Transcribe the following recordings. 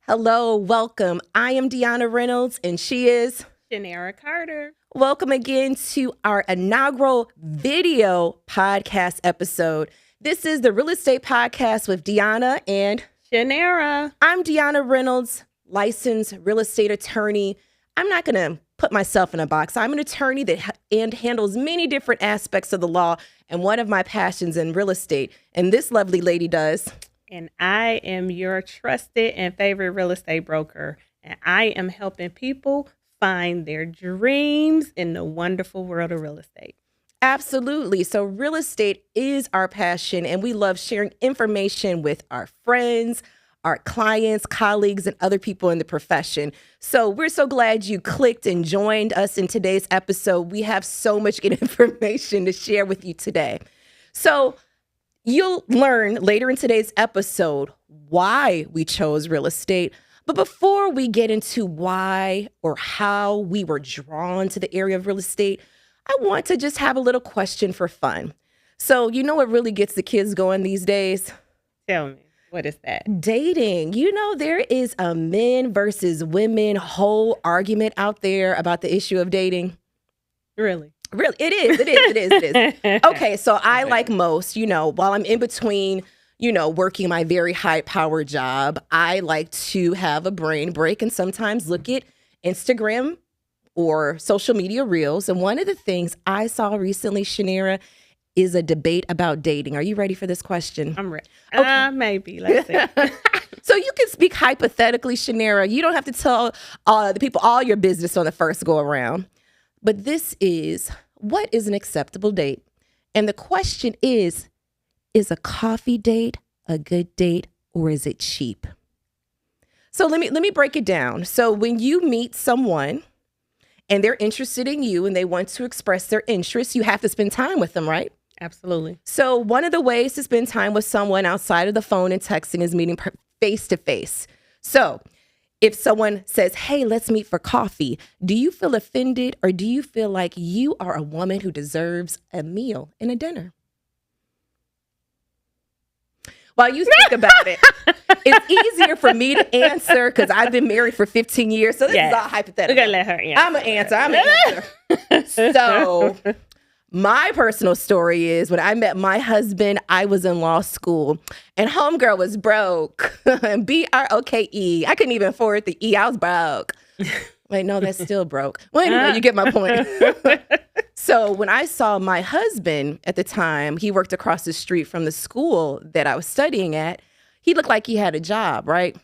Hello, welcome. I am Deonna Reynolds, and she is Shanara Carter. Welcome again to our inaugural video podcast episode. This is the Real Estate Podcast with Deonna and Shanara. I'm Deonna Reynolds, licensed real estate attorney. I'm not going to put myself in a box. I'm an attorney that handles many different aspects of the law, and one of my passions in real estate, and this lovely lady does. And I am your trusted and favorite real estate broker. And I am helping people find their dreams in the wonderful world of real estate. Absolutely. So real estate is our passion, and we love sharing information with our friends, our clients, colleagues, and other people in the profession. So we're so glad you clicked and joined us in today's episode. We have so much good information to share with you today. So you'll learn later in today's episode why we chose real estate. But before we get into why or how we were drawn to the area of real estate, I want to just have a little question for fun. So you know what really gets the kids going these days? Tell me, what is that? Dating. You know, there is a men versus women whole argument out there about the issue of dating. Really? Really, it is. Okay, so I, like most, while I'm in between, working my very high-powered job, I like to have a brain break and sometimes look at Instagram or social media reels. And one of the things I saw recently, Shanara, is a debate about dating. Are you ready for this question? I'm ready. Okay. Maybe. Let's see. So you can speak hypothetically, Shanara. You don't have to tell the people all your business on the first go around. But this is, what is an acceptable date? And the question is a coffee date a good date, or is it cheap? So let me break it down. So when you meet someone and they're interested in you and they want to express their interest, you have to spend time with them, right? Absolutely. So one of the ways to spend time with someone outside of the phone and texting is meeting face to face. So if someone says, hey, let's meet for coffee, do you feel offended, or do you feel like you are a woman who deserves a meal and a dinner? While you think about it, it's easier for me to answer because I've been married for 15 years. So this is all hypothetical. We're going to let her answer. I'm an answer. So my personal story is when I met my husband, I was in law school and homegirl was broke. B-R-O-K-E. I couldn't even afford the E. I was broke. Wait, no, that's still broke. Well, anyway, you get my point. So when I saw my husband at the time, he worked across the street from the school that I was studying at. He looked like he had a job, right?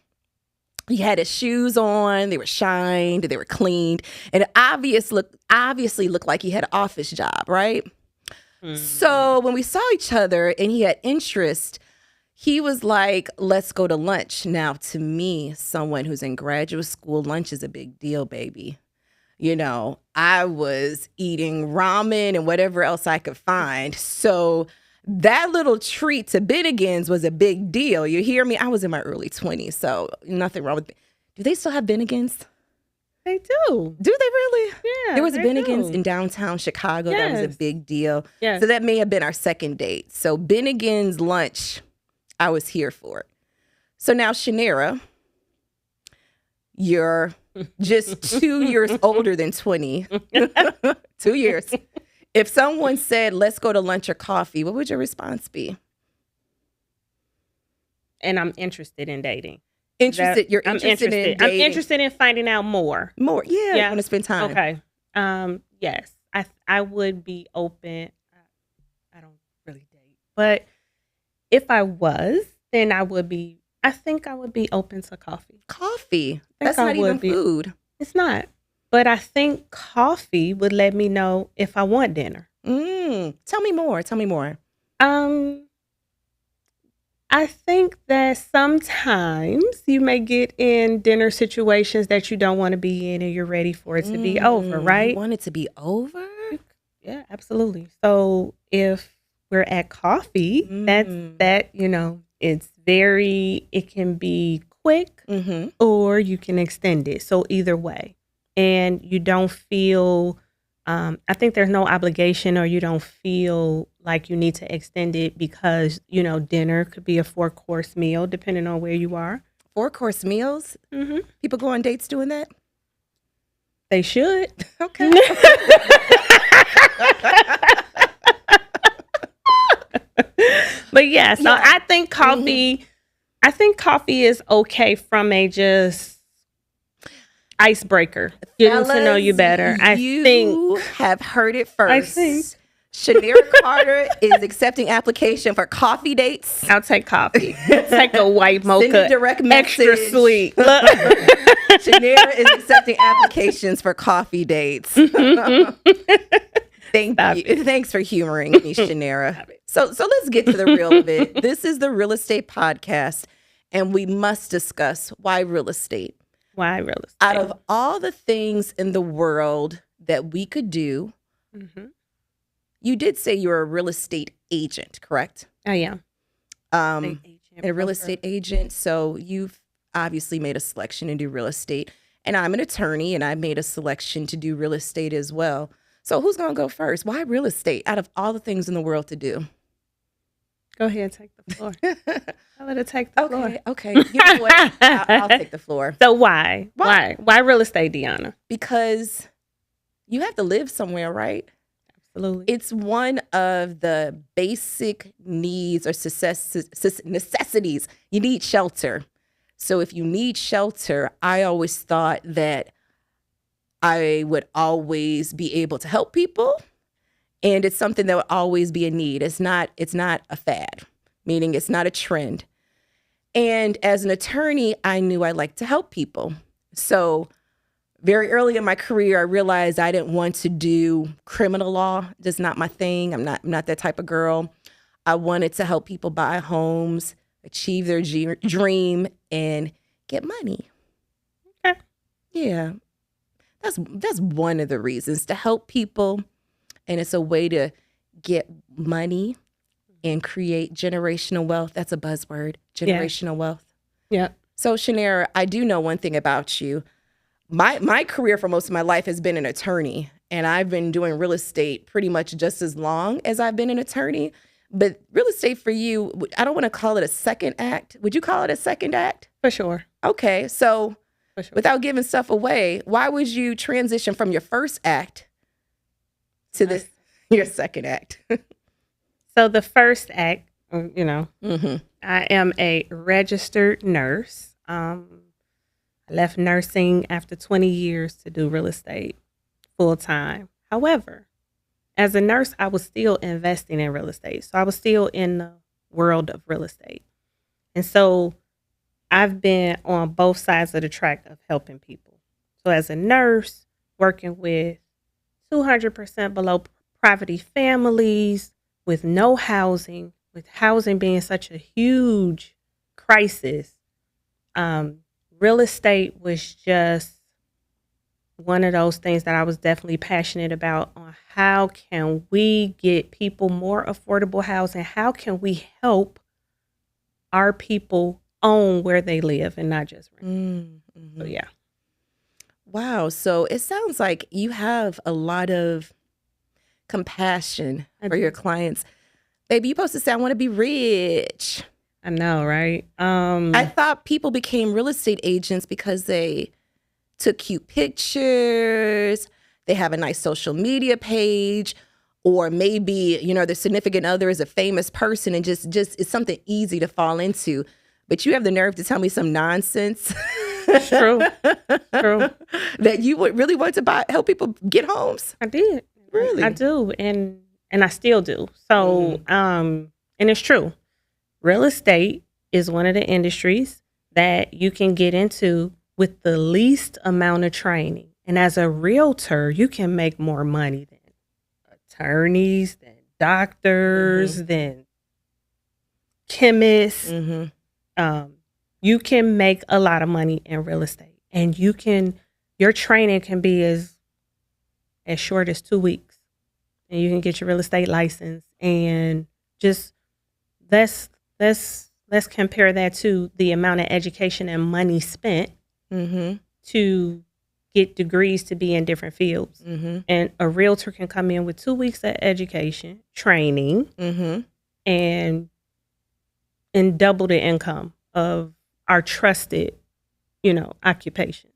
He had his shoes on, they were shined, they were cleaned, and it obviously looked like he had an office job, right? Mm-hmm. So when we saw each other and he had interest, he was like, let's go to lunch. Now, to me, someone who's in graduate school, lunch is a big deal, baby. I was eating ramen and whatever else I could find. So that little treat to Bennigan's was a big deal. You hear me? I was in my early 20s, so nothing wrong with me. Do they still have Bennigan's? They do. Do they really? Yeah. There was a Bennigan's in downtown Chicago. Yes. That was a big deal. Yes. So that may have been our second date. So Bennigan's lunch, I was here for it. So now, Shanara, you're just 2 years older than 20. 2 years. If someone said, let's go to lunch or coffee, what would your response be? And I'm interested in dating. You're interested in dating. I'm interested in finding out more. More, yeah. I want to spend time. Okay. Yes, I would be open. I don't really date, but if I was, then I think I would be open to coffee. Coffee? That's not even food. It's not. But I think coffee would let me know if I want dinner. Tell me more. I think that sometimes you may get in dinner situations that you don't want to be in and you're ready for it to be over, right? You want it to be over? Yeah, absolutely. So if we're at coffee, it can be quick or you can extend it. So either way. And you don't feel, I think there's no obligation, or you don't feel like you need to extend it because, dinner could be a 4-course meal depending on where you are. 4-course meals? Mm-hmm. People go on dates doing that? They should. Okay. But yeah, so I think coffee, is okay from a just icebreaker, getting to know you better. You have heard it first. I think Shanara Carter is accepting application for coffee dates. I'll take coffee. Take a white mocha, Send a direct message. extra sweet. Look. Shanara is accepting applications for coffee dates. Thank you. Thanks for humoring me, Shanara. So let's get to the real of it. This is the Real Estate Podcast, and we must discuss why real estate. Why real estate? Out of all the things in the world that we could do, you did say you're a real estate agent, correct? I am. A real estate agent. So you've obviously made a selection to do real estate. And I'm an attorney, and I made a selection to do real estate as well. So who's going to go first? Why real estate out of all the things in the world to do? Go ahead, take the floor. I'll let it take the floor. Okay. You know what? I'll take the floor. So why? Why real estate, Dionna? Because you have to live somewhere, right? Absolutely. It's one of the basic needs or necessities. You need shelter. So if you need shelter, I always thought that I would always be able to help people. And it's something that would always be a need. It's not a fad, meaning it's not a trend. And as an attorney, I knew I liked to help people. So very early in my career, I realized I didn't want to do criminal law. Just not my thing. I'm not that type of girl. I wanted to help people buy homes, achieve their dream, and get money. Okay. Yeah. That's one of the reasons, to help people. And it's a way to get money and create generational wealth. That's a buzzword, generational wealth. Yeah. So Shanara, I do know one thing about you. My career for most of my life has been an attorney, and I've been doing real estate pretty much just as long as I've been an attorney. But real estate for you, I don't want to call it a second act. Would you call it a second act? For sure. Okay. So For sure. without giving stuff away, why would you transition from your first act to your second act? So the first act, I am a registered nurse. I left nursing after 20 years to do real estate full time. However, as a nurse, I was still investing in real estate. So I was still in the world of real estate. And so I've been on both sides of the track of helping people. So as a nurse, working with 200% below poverty families with no housing, with housing being such a huge crisis, real estate was just one of those things that I was definitely passionate about, on how can we get people more affordable housing? How can we help our people own where they live and not just rent? Mm-hmm. So, yeah. Wow. So it sounds like you have a lot of compassion for your clients. Baby, you're supposed to say, I want to be rich. I know, right? I thought people became real estate agents because they took cute pictures, they have a nice social media page, or maybe, their significant other is a famous person and just it's something easy to fall into. But you have the nerve to tell me some nonsense. True. That you would really want to help people get homes. I did. Really? I do. And I still do. So, and it's true. Real estate is one of the industries that you can get into with the least amount of training. And as a realtor, you can make more money than attorneys, than doctors, than chemists. You can make a lot of money in real estate, and your training can be as short as 2 weeks, and you can get your real estate license. And just let's compare that to the amount of education and money spent to get degrees to be in different fields. And a realtor can come in with 2 weeks of education, training, and double the income of are trusted, occupations.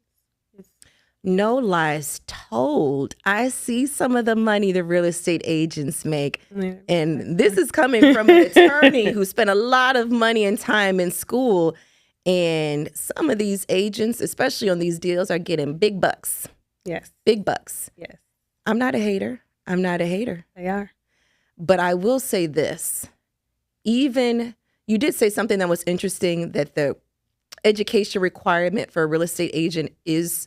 No lies told. I see some of the money the real estate agents make. And this is coming from an attorney who spent a lot of money and time in school. And some of these agents, especially on these deals, are getting big bucks. Yes. Big bucks. Yes. I'm not a hater. They are. But I will say this. Even, you did say something that was interesting, that the education requirement for a real estate agent is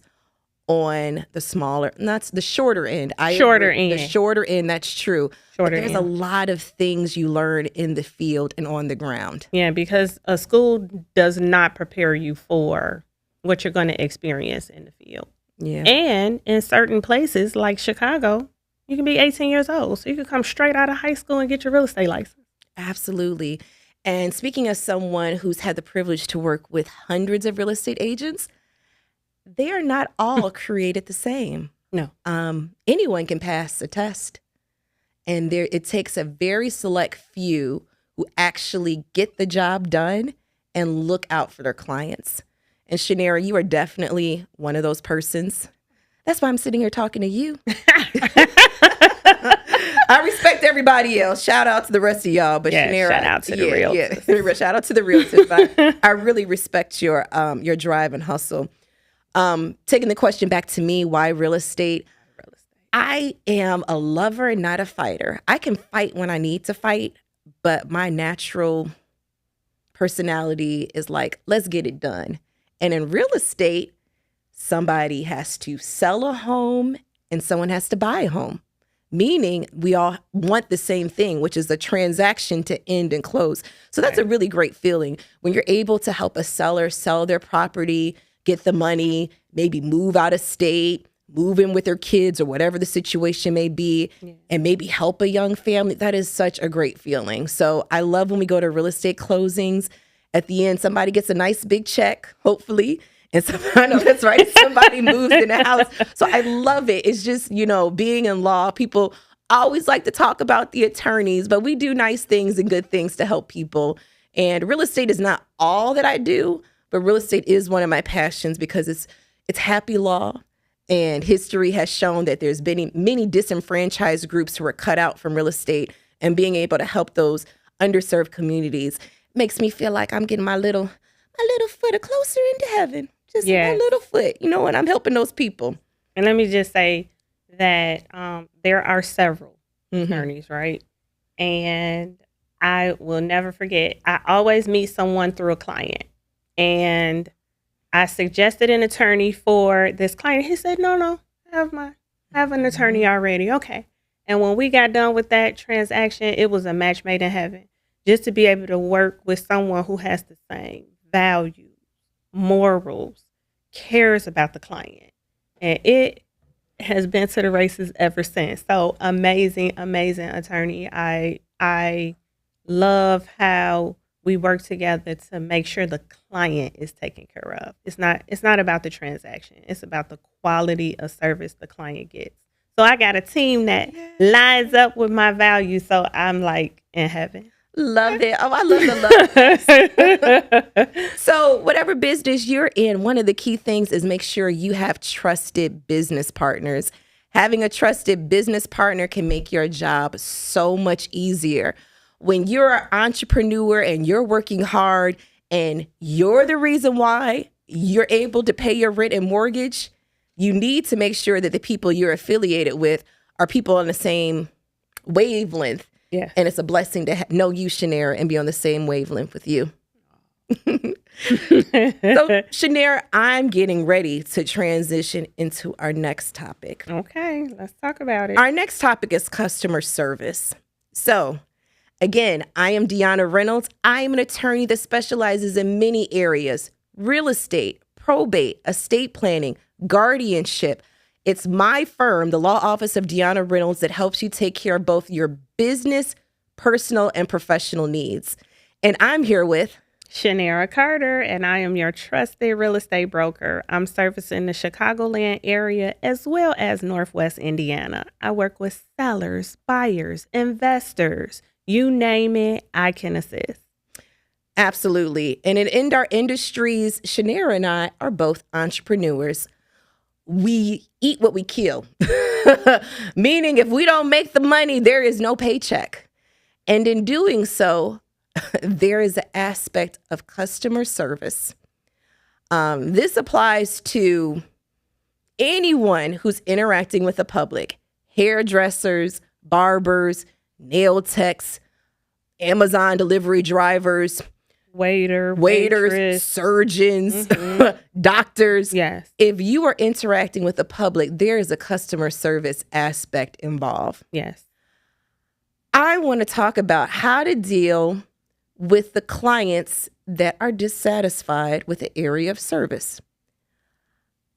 on the smaller, not the shorter end. The shorter end, that's true. There's a lot of things you learn in the field and on the ground. Yeah, because a school does not prepare you for what you're going to experience in the field. Yeah. And in certain places like Chicago, you can be 18 years old. So you can come straight out of high school and get your real estate license. Absolutely. And speaking as someone who's had the privilege to work with hundreds of real estate agents, they are not all created the same. No. Anyone can pass a test. And it takes a very select few who actually get the job done and look out for their clients. And Shanara, you are definitely one of those persons. That's why I'm sitting here talking to you. I respect everybody else. Shout out to the rest of y'all. But Shanara, shout out to the realtors. Yeah. Shout out to the realtors. I really respect your drive and hustle. Taking the question back to me, why real estate? I am a lover, not a fighter. I can fight when I need to fight, but my natural personality is like, let's get it done. And in real estate, somebody has to sell a home and someone has to buy a home, meaning we all want the same thing, which is the transaction to end and close. So that's a really great feeling when you're able to help a seller sell their property, get the money, maybe move out of state, move in with their kids or whatever the situation may be, and maybe help a young family. That is such a great feeling. So I love when we go to real estate closings. At the end, somebody gets a nice big check, hopefully. And I know that's right. Somebody moves in the house. So I love it. It's just, being in law, people always like to talk about the attorneys, but we do nice things and good things to help people. And real estate is not all that I do, but real estate is one of my passions because it's happy law. And history has shown that there's been many disenfranchised groups who are cut out from real estate, and being able to help those underserved communities makes me feel like I'm getting my little foot closer into heaven. Just my little foot, and I'm helping those people. And let me just say that there are several attorneys, right? And I will never forget, I always meet someone through a client. And I suggested an attorney for this client. He said, no, I have an attorney already. Okay. And when we got done with that transaction, it was a match made in heaven. Just to be able to work with someone who has the same values, morals, cares about the client. And it has been to the races ever since. So amazing attorney. I love how we work together to make sure the client is taken care of. It's not about the transaction. It's about the quality of service the client gets. So I got a team that lines up with my values. So I'm like in heaven. Love it. Oh, I love the love. So whatever business you're in, one of the key things is make sure you have trusted business partners. Having a trusted business partner can make your job so much easier. When you're an entrepreneur and you're working hard and you're the reason why you're able to pay your rent and mortgage, you need to make sure that the people you're affiliated with are people on the same wavelength. Yeah. And it's a blessing to know you, Shanara, and be on the same wavelength with you. So, Shanara, I'm getting ready to transition into our next topic. Okay, let's talk about it. Our next topic is customer service. So, again, I am Dionna Reynolds. I am an attorney that specializes in many areas: real estate, probate, estate planning, guardianship. It's my firm, the Law Office of Dionna Reynolds, that helps you take care of both your business, personal, and professional needs. And I'm here with Shanara Carter, and I am your trusted real estate broker. I'm servicing the Chicagoland area as well as Northwest Indiana. I work with sellers, buyers, investors. You name it, I can assist. Absolutely. And in our industries, Shanara and I are both entrepreneurs. We eat what we kill, meaning if we don't make the money, there is no paycheck. And in doing so, there is an aspect of customer service. This applies to anyone who's interacting with the public: hairdressers, barbers, nail techs, Amazon delivery drivers, waiters, waitress, surgeons, doctors. Yes. If you are interacting with the public, there is a customer service aspect involved. Yes. I want to talk about how to deal with the clients that are dissatisfied with the area of service.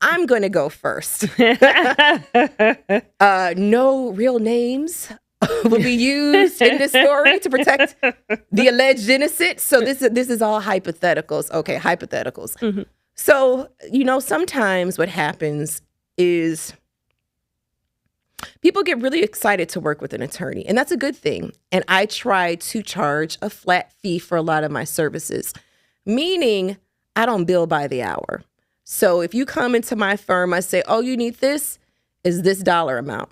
I'm going to go first. No real names will be used in this story to protect the alleged innocent. So this is all hypotheticals. Okay, hypotheticals. Mm-hmm. So, sometimes what happens is people get really excited to work with an attorney, and that's a good thing. And I try to charge a flat fee for a lot of my services, meaning I don't bill by the hour. So if you come into my firm, I say, oh, you need this, is this dollar amount.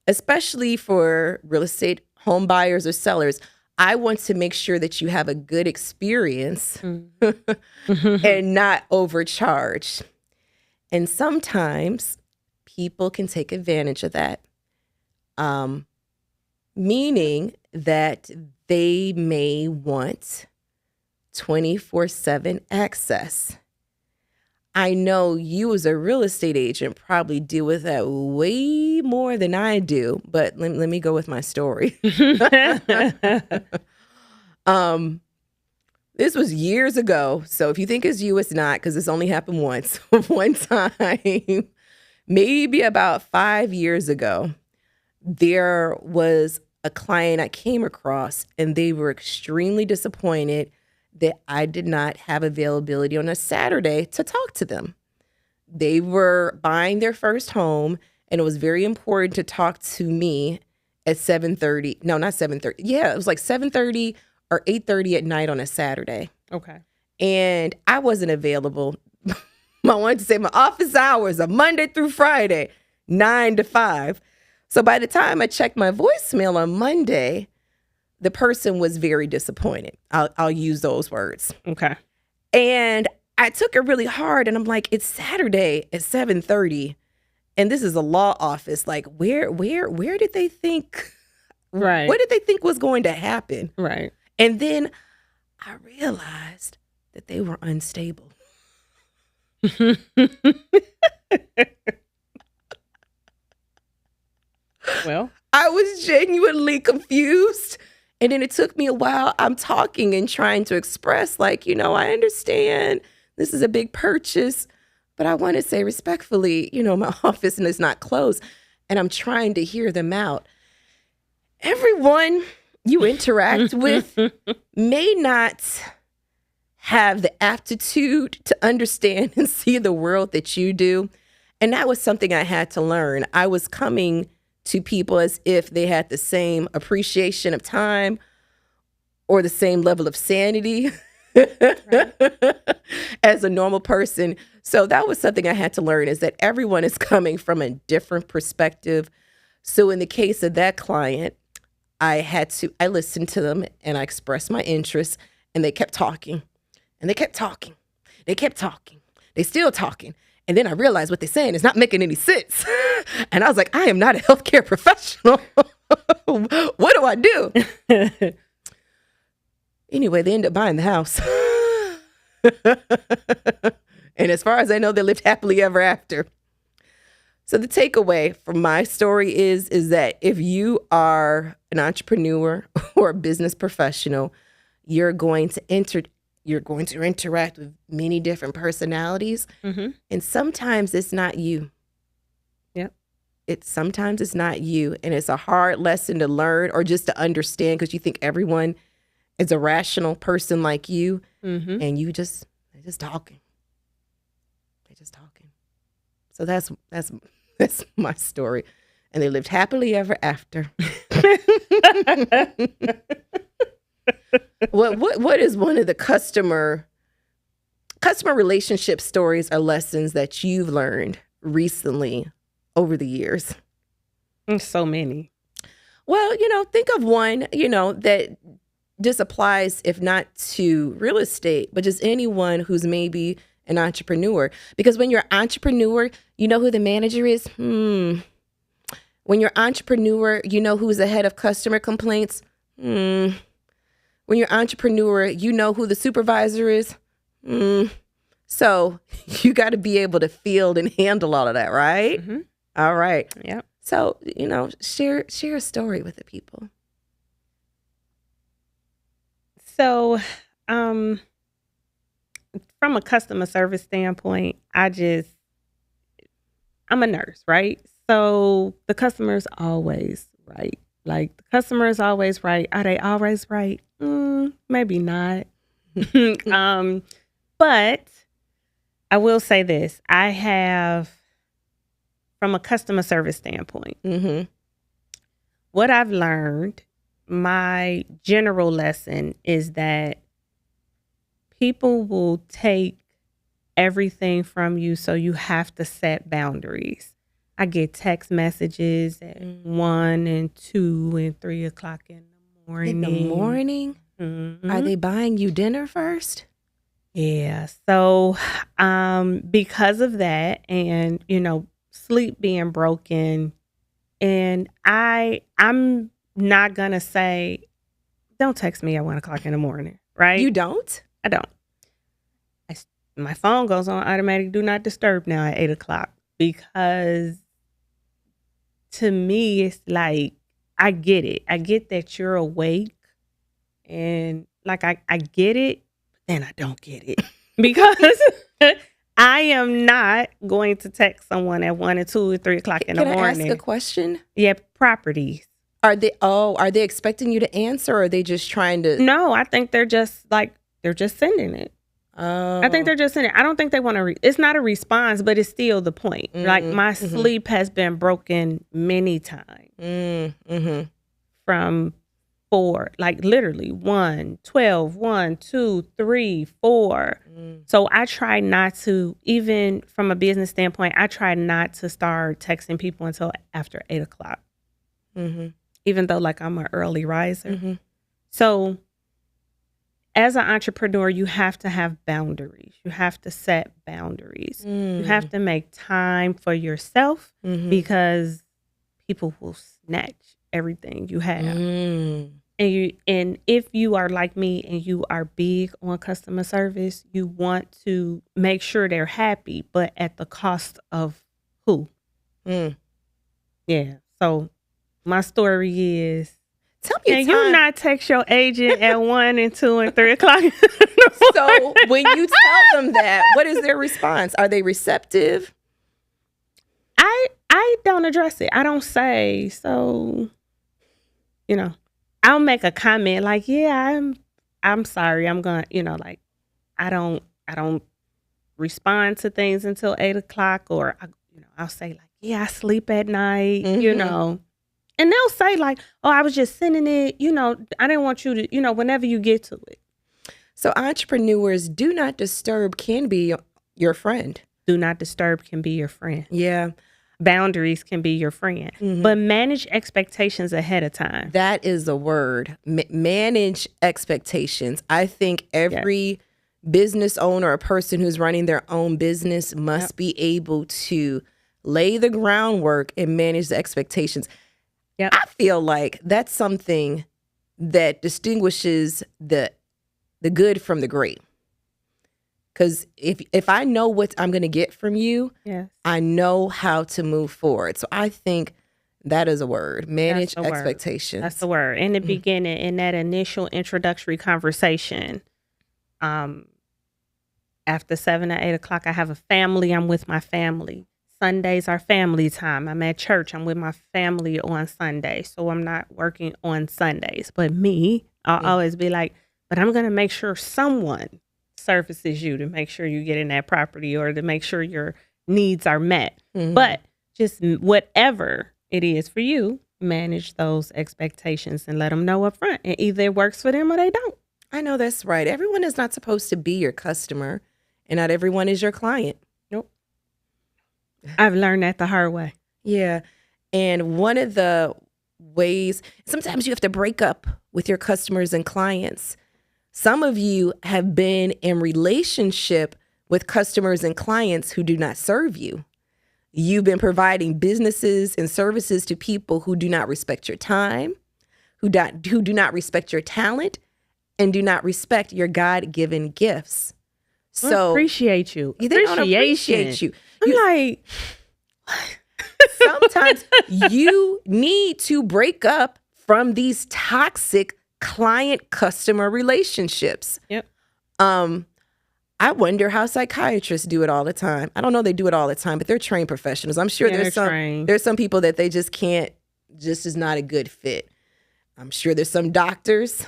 Especially for real estate home buyers or sellers, I want to make sure that you have a good experience and not overcharge. And sometimes people can take advantage of that, meaning that they may want 24/7 access. I know you as a real estate agent probably deal with that way more than I do, but let me go with my story. This was years ago. So if you think it's you, it's not, because this only happened once. One time, maybe about 5 years ago, there was a client I came across, and they were extremely disappointed that I did not have availability on a Saturday to talk to them. They were buying their first home, and it was very important to talk to me at 7:30. No, not 7:30. Yeah, it was like 7:30 or 8:30 at night on a Saturday. Okay. And I wasn't available. I wanted to say my office hours are Monday through Friday, 9 to 5. So by the time I checked my voicemail on Monday, the person was very disappointed. I'll use those words. Okay. And I took it really hard, and I'm like, it's Saturday at 7:30, and this is a law office. Like, where did they think? Right. What did they think was going to happen? Right. And then I realized that they were unstable. Well, I was genuinely confused. And then it took me a while. I'm talking and trying to express, like, I understand this is a big purchase, but I want to say respectfully, my office is not closed. And I'm trying to hear them out. Everyone you interact with may not have the aptitude to understand and see the world that you do. And that was something I had to learn. I was coming to people as if they had the same appreciation of time or the same level of sanity as a normal person. So that was something I had to learn, is that everyone is coming from a different perspective. So in the case of that client, I listened to them and I expressed my interest, and they kept talking and they kept talking. They kept talking. They still talking. And then I realized what they're saying is not making any sense. And I was like, I am not a healthcare professional. What do I do? Anyway, they ended up buying the house. And as far as I know, they lived happily ever after. So the takeaway from my story is that if you are an entrepreneur or a business professional, you're going to interact with many different personalities. Mm-hmm. And sometimes it's not you. Yep. Sometimes it's not you. And it's a hard lesson to learn or just to understand, because you think everyone is a rational person like you. Mm-hmm. And they're just talking. They're just talking. So that's my story. And they lived happily ever after. What is one of the customer relationship stories or lessons that you've learned recently over the years? So many. Well, think of one, that just applies, if not to real estate, but just anyone who's maybe an entrepreneur. Because when you're an entrepreneur, you know who the manager is? When you're an entrepreneur, you know who's the head of customer complaints? When you're an entrepreneur, you know who the supervisor is? So you got to be able to field and handle all of that, right? Mm-hmm. All right. Yep. So, share a story with the people. So, from a customer service standpoint, I'm a nurse, right? So the customer's always right. Like, the customer is always right. Are they always right? Maybe not. But I will say this. I have, from a customer service standpoint, what I've learned, my general lesson is that people will take everything from you, so you have to set boundaries. I get text messages at 1 and 2 and 3 o'clock in the morning. In the morning? Mm-hmm. Are they buying you dinner first? Yeah. So because of that, and, sleep being broken, and I'm not going to say, don't text me at 1 o'clock in the morning, right? You don't? I don't. My phone goes on automatic do not disturb now at 8 o'clock, because to me, it's like, I get it. I get that you're awake, and like, I get it, but then I don't get it because I am not going to text someone at 1 and 2 and 3 o'clock in the morning. Can I ask a question? Yeah, properties. Are they expecting you to answer, or are they just trying to? No, I think they're just sending it. Oh. I think they're just sending it. I don't think they want to. It's not a response, but it's still the point. Like, my sleep has been broken many times. From 4, like literally 1, 12, 1, 2, 3, 4. So I try not to, even from a business standpoint, I try not to start texting people until after 8 o'clock. Even though, like, I'm an early riser. So as an entrepreneur, you have to have boundaries. You have to set boundaries. You have to make time for yourself, because people will snatch everything you have. And if you are like me and you are big on customer service, you want to make sure they're happy, but at the cost of who? Yeah. So my story is, tell me, can you not text your agent at 1 and 2 and 3 o'clock? So when you tell them that, what is their response? Are they receptive? I don't address it. I don't say, so, I'll make a comment like, yeah, I'm sorry. I'm going to, like, I don't respond to things until 8 o'clock, or, I'll say like, yeah, I sleep at night, and they'll say like, oh, I was just sending it, I didn't want you to, whenever you get to it. So entrepreneurs, do not disturb can be your friend. Do not disturb can be your friend. Yeah. Boundaries can be your friend, but manage expectations ahead of time. That is a word. Manage expectations. I think every business owner or person who's running their own business must be able to lay the groundwork and manage the expectations. Yep. I feel like that's something that distinguishes the good from the great. Because if I know what I'm going to get from you, I know how to move forward. So I think that is a word. Manage expectations. That's the word. In the beginning, in that initial introductory conversation, after 7 or 8 o'clock, I have a family. I'm with my family. Sundays are family time. I'm at church. I'm with my family on Sunday. So I'm not working on Sundays. But I'll always be like, but I'm going to make sure someone services you to make sure you get in that property, or to make sure your needs are met. But just whatever it is for you, manage those expectations and let them know up front. And either it works for them or they don't. I know that's right. Everyone is not supposed to be your customer, and not everyone is your client. Nope. I've learned that the hard way. Yeah. And one of the ways, sometimes you have to break up with your customers and clients. Some of you have been in relationship with customers and clients who do not serve you. You've been providing businesses and services to people who do not respect your time, who do not respect your talent, and do not respect your God-given gifts. So appreciate you. They don't appreciate you. I'm like, sometimes you need to break up from these toxic client-customer relationships. Yep. I wonder how psychiatrists do it all the time. I don't know they do it all the time, but they're trained professionals. I'm sure there's some people that they just can't, just is not a good fit. I'm sure there's some doctors.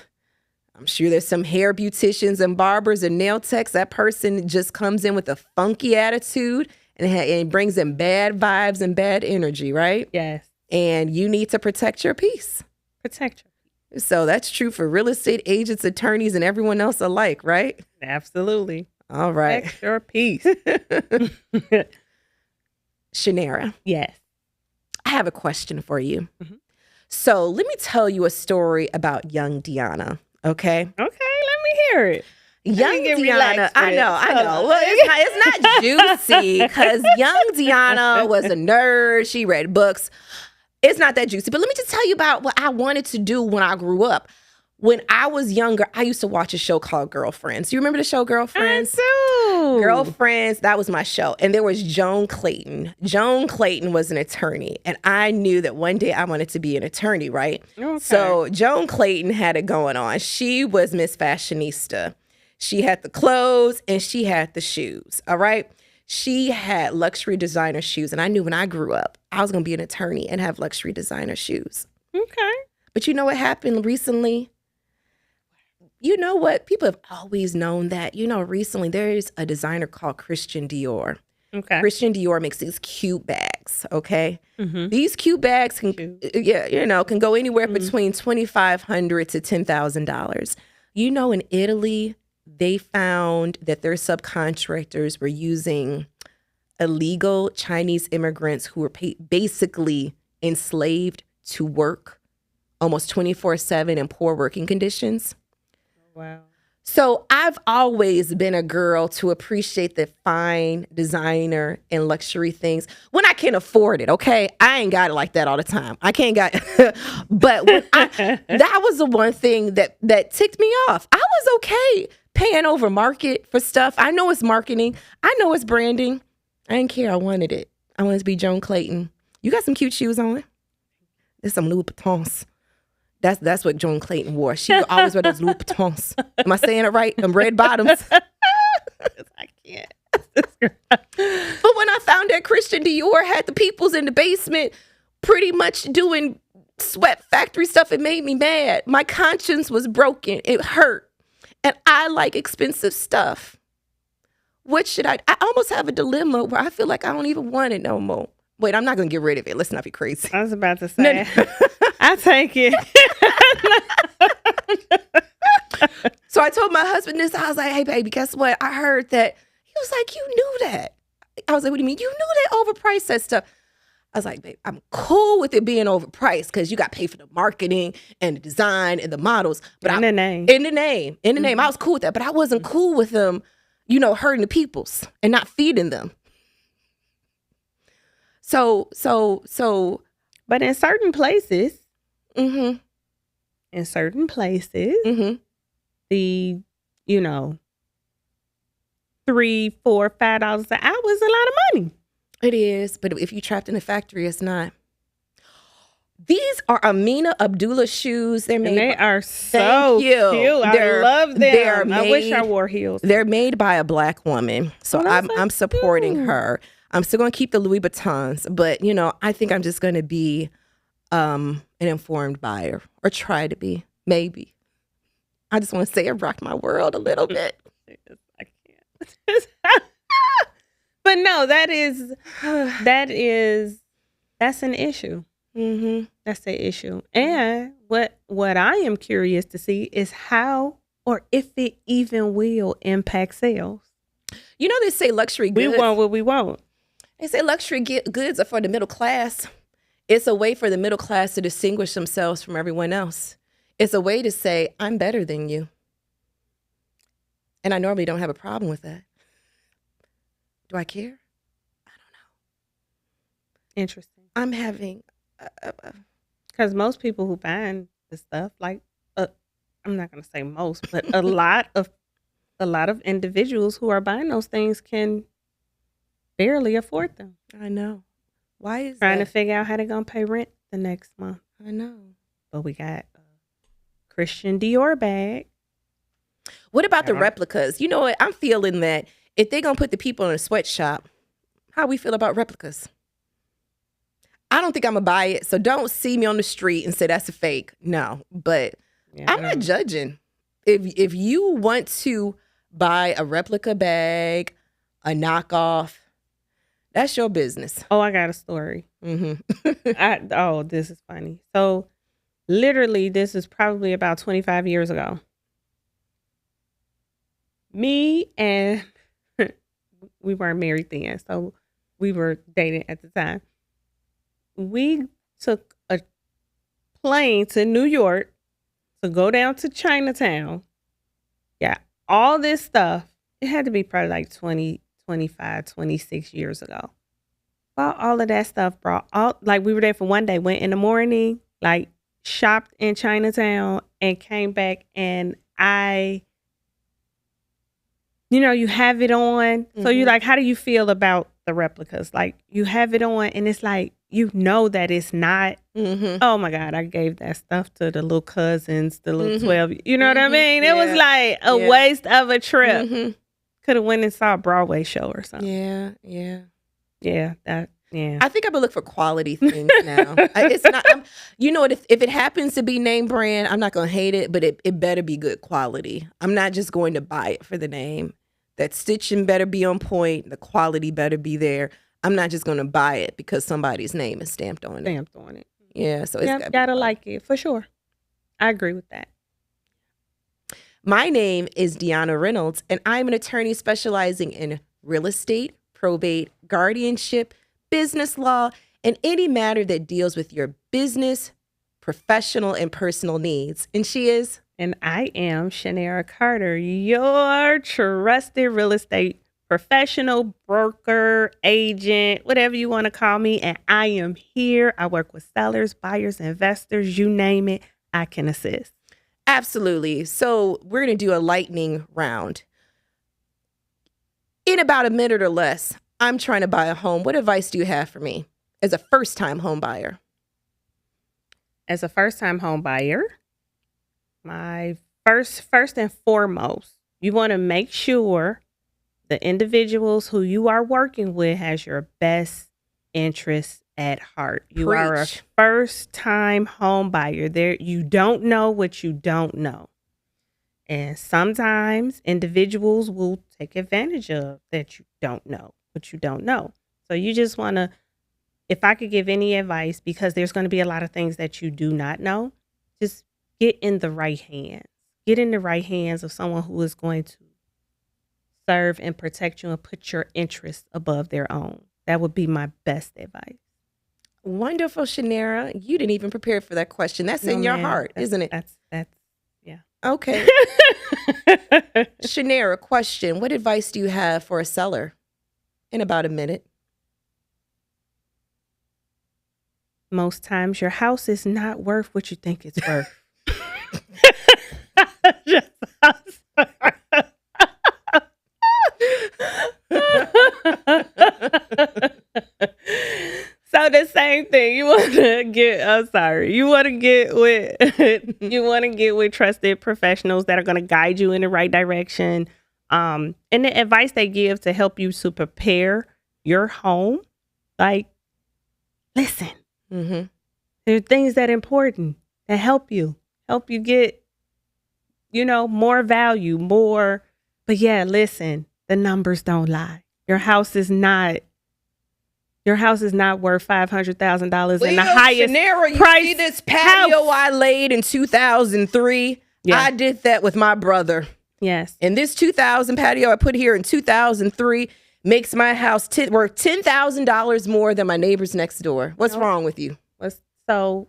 I'm sure there's some hair beauticians and barbers and nail techs. That person just comes in with a funky attitude and brings in bad vibes and bad energy, right? Yes. And you need to protect your peace. Protect your peace. So that's true for real estate agents, attorneys, and everyone else alike, right? Absolutely. All right. Protect your peace. Shanara. Yes. I have a question for you. Mm-hmm. So let me tell you a story about young Dionna. Okay. Okay, let me hear it. Young Dionna, I know. Well, it's not juicy because young Dionna was a nerd. She read books. It's not that juicy. But let me just tell you about what I wanted to do when I grew up. When I was younger, I used to watch a show called Girlfriends. You remember the show Girlfriends? I do. Girlfriends, that was my show. And there was Joan Clayton. Joan Clayton was an attorney. And I knew that one day I wanted to be an attorney, right? Okay. So Joan Clayton had it going on. She was Miss Fashionista. She had the clothes and she had the shoes, all right? She had luxury designer shoes. And I knew when I grew up, I was going to be an attorney and have luxury designer shoes. Okay. But you know what happened recently? You know what? People have always known that. You know, recently there's a designer called Christian Dior. Okay. Christian Dior makes these cute bags, okay? Mm-hmm. These cute bags can go anywhere between $2,500 to $10,000. You know, in Italy, they found that their subcontractors were using illegal Chinese immigrants who were basically enslaved to work almost 24/7 in poor working conditions. Wow. So I've always been a girl to appreciate the fine designer and luxury things when I can afford it, okay? I ain't got it like that all the time. I can't got but that was the one thing that ticked me off. I was okay paying over market for stuff. I know it's marketing. I know it's branding. I didn't care. I wanted it. I wanted to be Joan Clayton. You got some cute shoes on. There's some Louis Vuittons. That's what Joan Clayton wore. She would always wear those Louis Vuittons. Am I saying it right? Them red bottoms. I can't. But when I found that Christian Dior had the peoples in the basement pretty much doing sweat factory stuff, it made me mad. My conscience was broken. It hurt. And I like expensive stuff. What should I almost have a dilemma where I feel like I don't even want it no more. Wait, I'm not going to get rid of it. Let's not be crazy. I was about to say, I take it. So I told my husband this. I was like, hey, baby, guess what? I heard that. He was like, you knew that. I was like, what do you mean? You knew they overpriced that stuff. I was like, babe, I'm cool with it being overpriced because you got to pay for the marketing and the design and the models. But in the name. I was cool with that. But I wasn't cool with them, hurting the peoples and not feeding them. So. But in certain places, mm-hmm. the, $3, $4, $5 an hour is a lot of money. It is, but if you're trapped in a factory, it's not. These are Amina Abdullah shoes. They're made. And they are so cute. I love them. I wish I wore heels. They're made by a Black woman, so I'm supporting her. I'm still going to keep the Louis Vuittons, but I think I'm just going to be an informed buyer, or try to be. Maybe. I just want to say it rocked my world a little bit. I can't. But no, that's an issue. That's the issue. And what I am curious to see is how or if it even will impact sales. You know, they say luxury goods. We want what we want. They say luxury goods are for the middle class. It's a way for the middle class to distinguish themselves from everyone else. It's a way to say, I'm better than you. And I normally don't have a problem with that. Do I care? I don't know. Interesting. I'm having... Because most people who buy this stuff, like, I'm not going to say most, but a lot of individuals who are buying those things can barely afford them. I know. Why is Trying to figure out how they're going to pay rent the next month. I know. But we got a Christian Dior bag. What about the replicas? You know what? I'm feeling that if they're going to put the people in a sweatshop, how we feel about replicas? I don't think I'm going to buy it. So don't see me on the street and say that's a fake. No, but I'm not judging. If you want to buy a replica bag, a knockoff, that's your business. Oh, I got a story. This is funny. So literally, this is probably about 25 years ago. Me and we weren't married then, so we were dating at the time. We took a plane to New York to go down to Chinatown. Yeah, all this stuff. It had to be probably like 20, 25, 26 years ago. Bought all of that stuff, we were there for one day, went in the morning, like shopped in Chinatown and came back, and you have it on. So you're like, how do you feel about the replicas? Like, you have it on and it's like, that it's not, oh my God, I gave that stuff to the little cousins, the little 12, you know what I mean? It was like a waste of a trip. Could have went and saw a Broadway show or something. Yeah. I think I'm gonna look for quality things now. It's not, you know what? If it happens to be name brand, I'm not gonna hate it, but it better be good quality. I'm not just going to buy it for the name. That stitching better be on point. The quality better be there. I'm not just gonna buy it because somebody's name is stamped on it. Yeah, so it's gotta like it for sure. I agree with that. My name is Deanna Reynolds, and I'm an attorney specializing in real estate, probate, guardianship, business law, and any matter that deals with your business, professional, and personal needs. And she is? And I am Shanara Carter, your trusted real estate professional, broker, agent, whatever you want to call me. And I am here. I work with sellers, buyers, investors, you name it, I can assist. Absolutely. So we're going to do a lightning round. In about a minute or less, I'm trying to buy a home. What advice do you have for me as a first-time home buyer? As a first-time home buyer, my first and foremost, you want to make sure the individuals who you are working with has your best interests at heart. You are a first-time home buyer. You don't know what you don't know. And sometimes individuals will take advantage of that you don't know what you don't know. So you just want to, if I could give any advice, because there's going to be a lot of things that you do not know, just get in the right hands. Get in the right hands of someone who is going to serve and protect you and put your interests above their own. That would be my best advice. Wonderful, Shanara. You didn't even prepare for that question. That's in your heart, isn't it? That's yeah. Okay. Shanara, question. What advice do you have for a seller in about a minute? Most times your house is not worth what you think it's worth. So the same thing. You want to get with trusted professionals that are going to guide you in the right direction. And the advice they give to help you to prepare your home, like, listen. There are things that are important that help you get, more value, more. But yeah, listen, the numbers don't lie. Your house is not Your house is not worth $500,000 and the Well, highest Shanara, you price see this patio house. I laid in 2003? Yeah. I did that with my brother. Yes. And this 2000 patio I put here in 2003 makes my house worth $10,000 more than my neighbors next door. What's wrong with you? So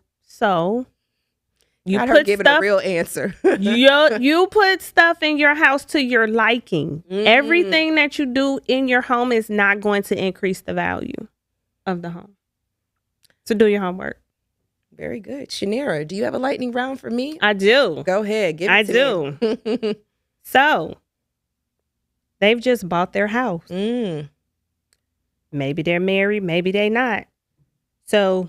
you Got put her giving a real answer. you put stuff in your house to your liking. Everything that you do in your home is not going to increase the value of the home. So do your homework. Very good. Shanara, do you have a lightning round for me? I do. Go ahead. Give it to me. do. So they've just bought their house. Maybe they're married, maybe they not. So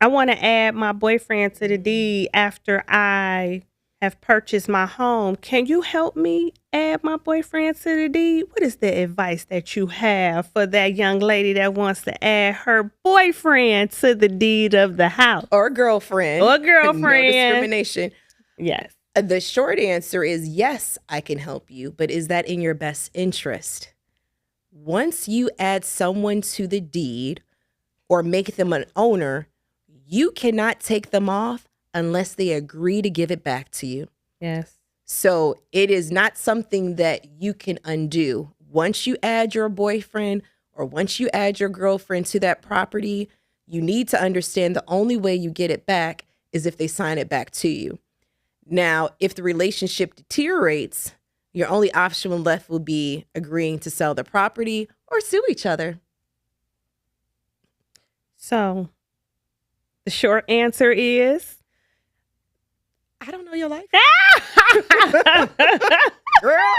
I want to add my boyfriend to the deed after I have purchased my home. Can you help me add my boyfriend to the deed? What is the advice that you have for that young lady that wants to add her boyfriend to the deed of the house? Or girlfriend. Or girlfriend. No discrimination. Yes. The short answer is yes, I can help you, but is that in your best interest? Once you add someone to the deed or make them an owner, you cannot take them off unless they agree to give it back to you. Yes. So it is not something that you can undo. Once you add your boyfriend or once you add your girlfriend to that property, you need to understand the only way you get it back is if they sign it back to you. Now, if the relationship deteriorates, your only option left will be agreeing to sell the property or sue each other. So the short answer is, I don't know your life. Girl,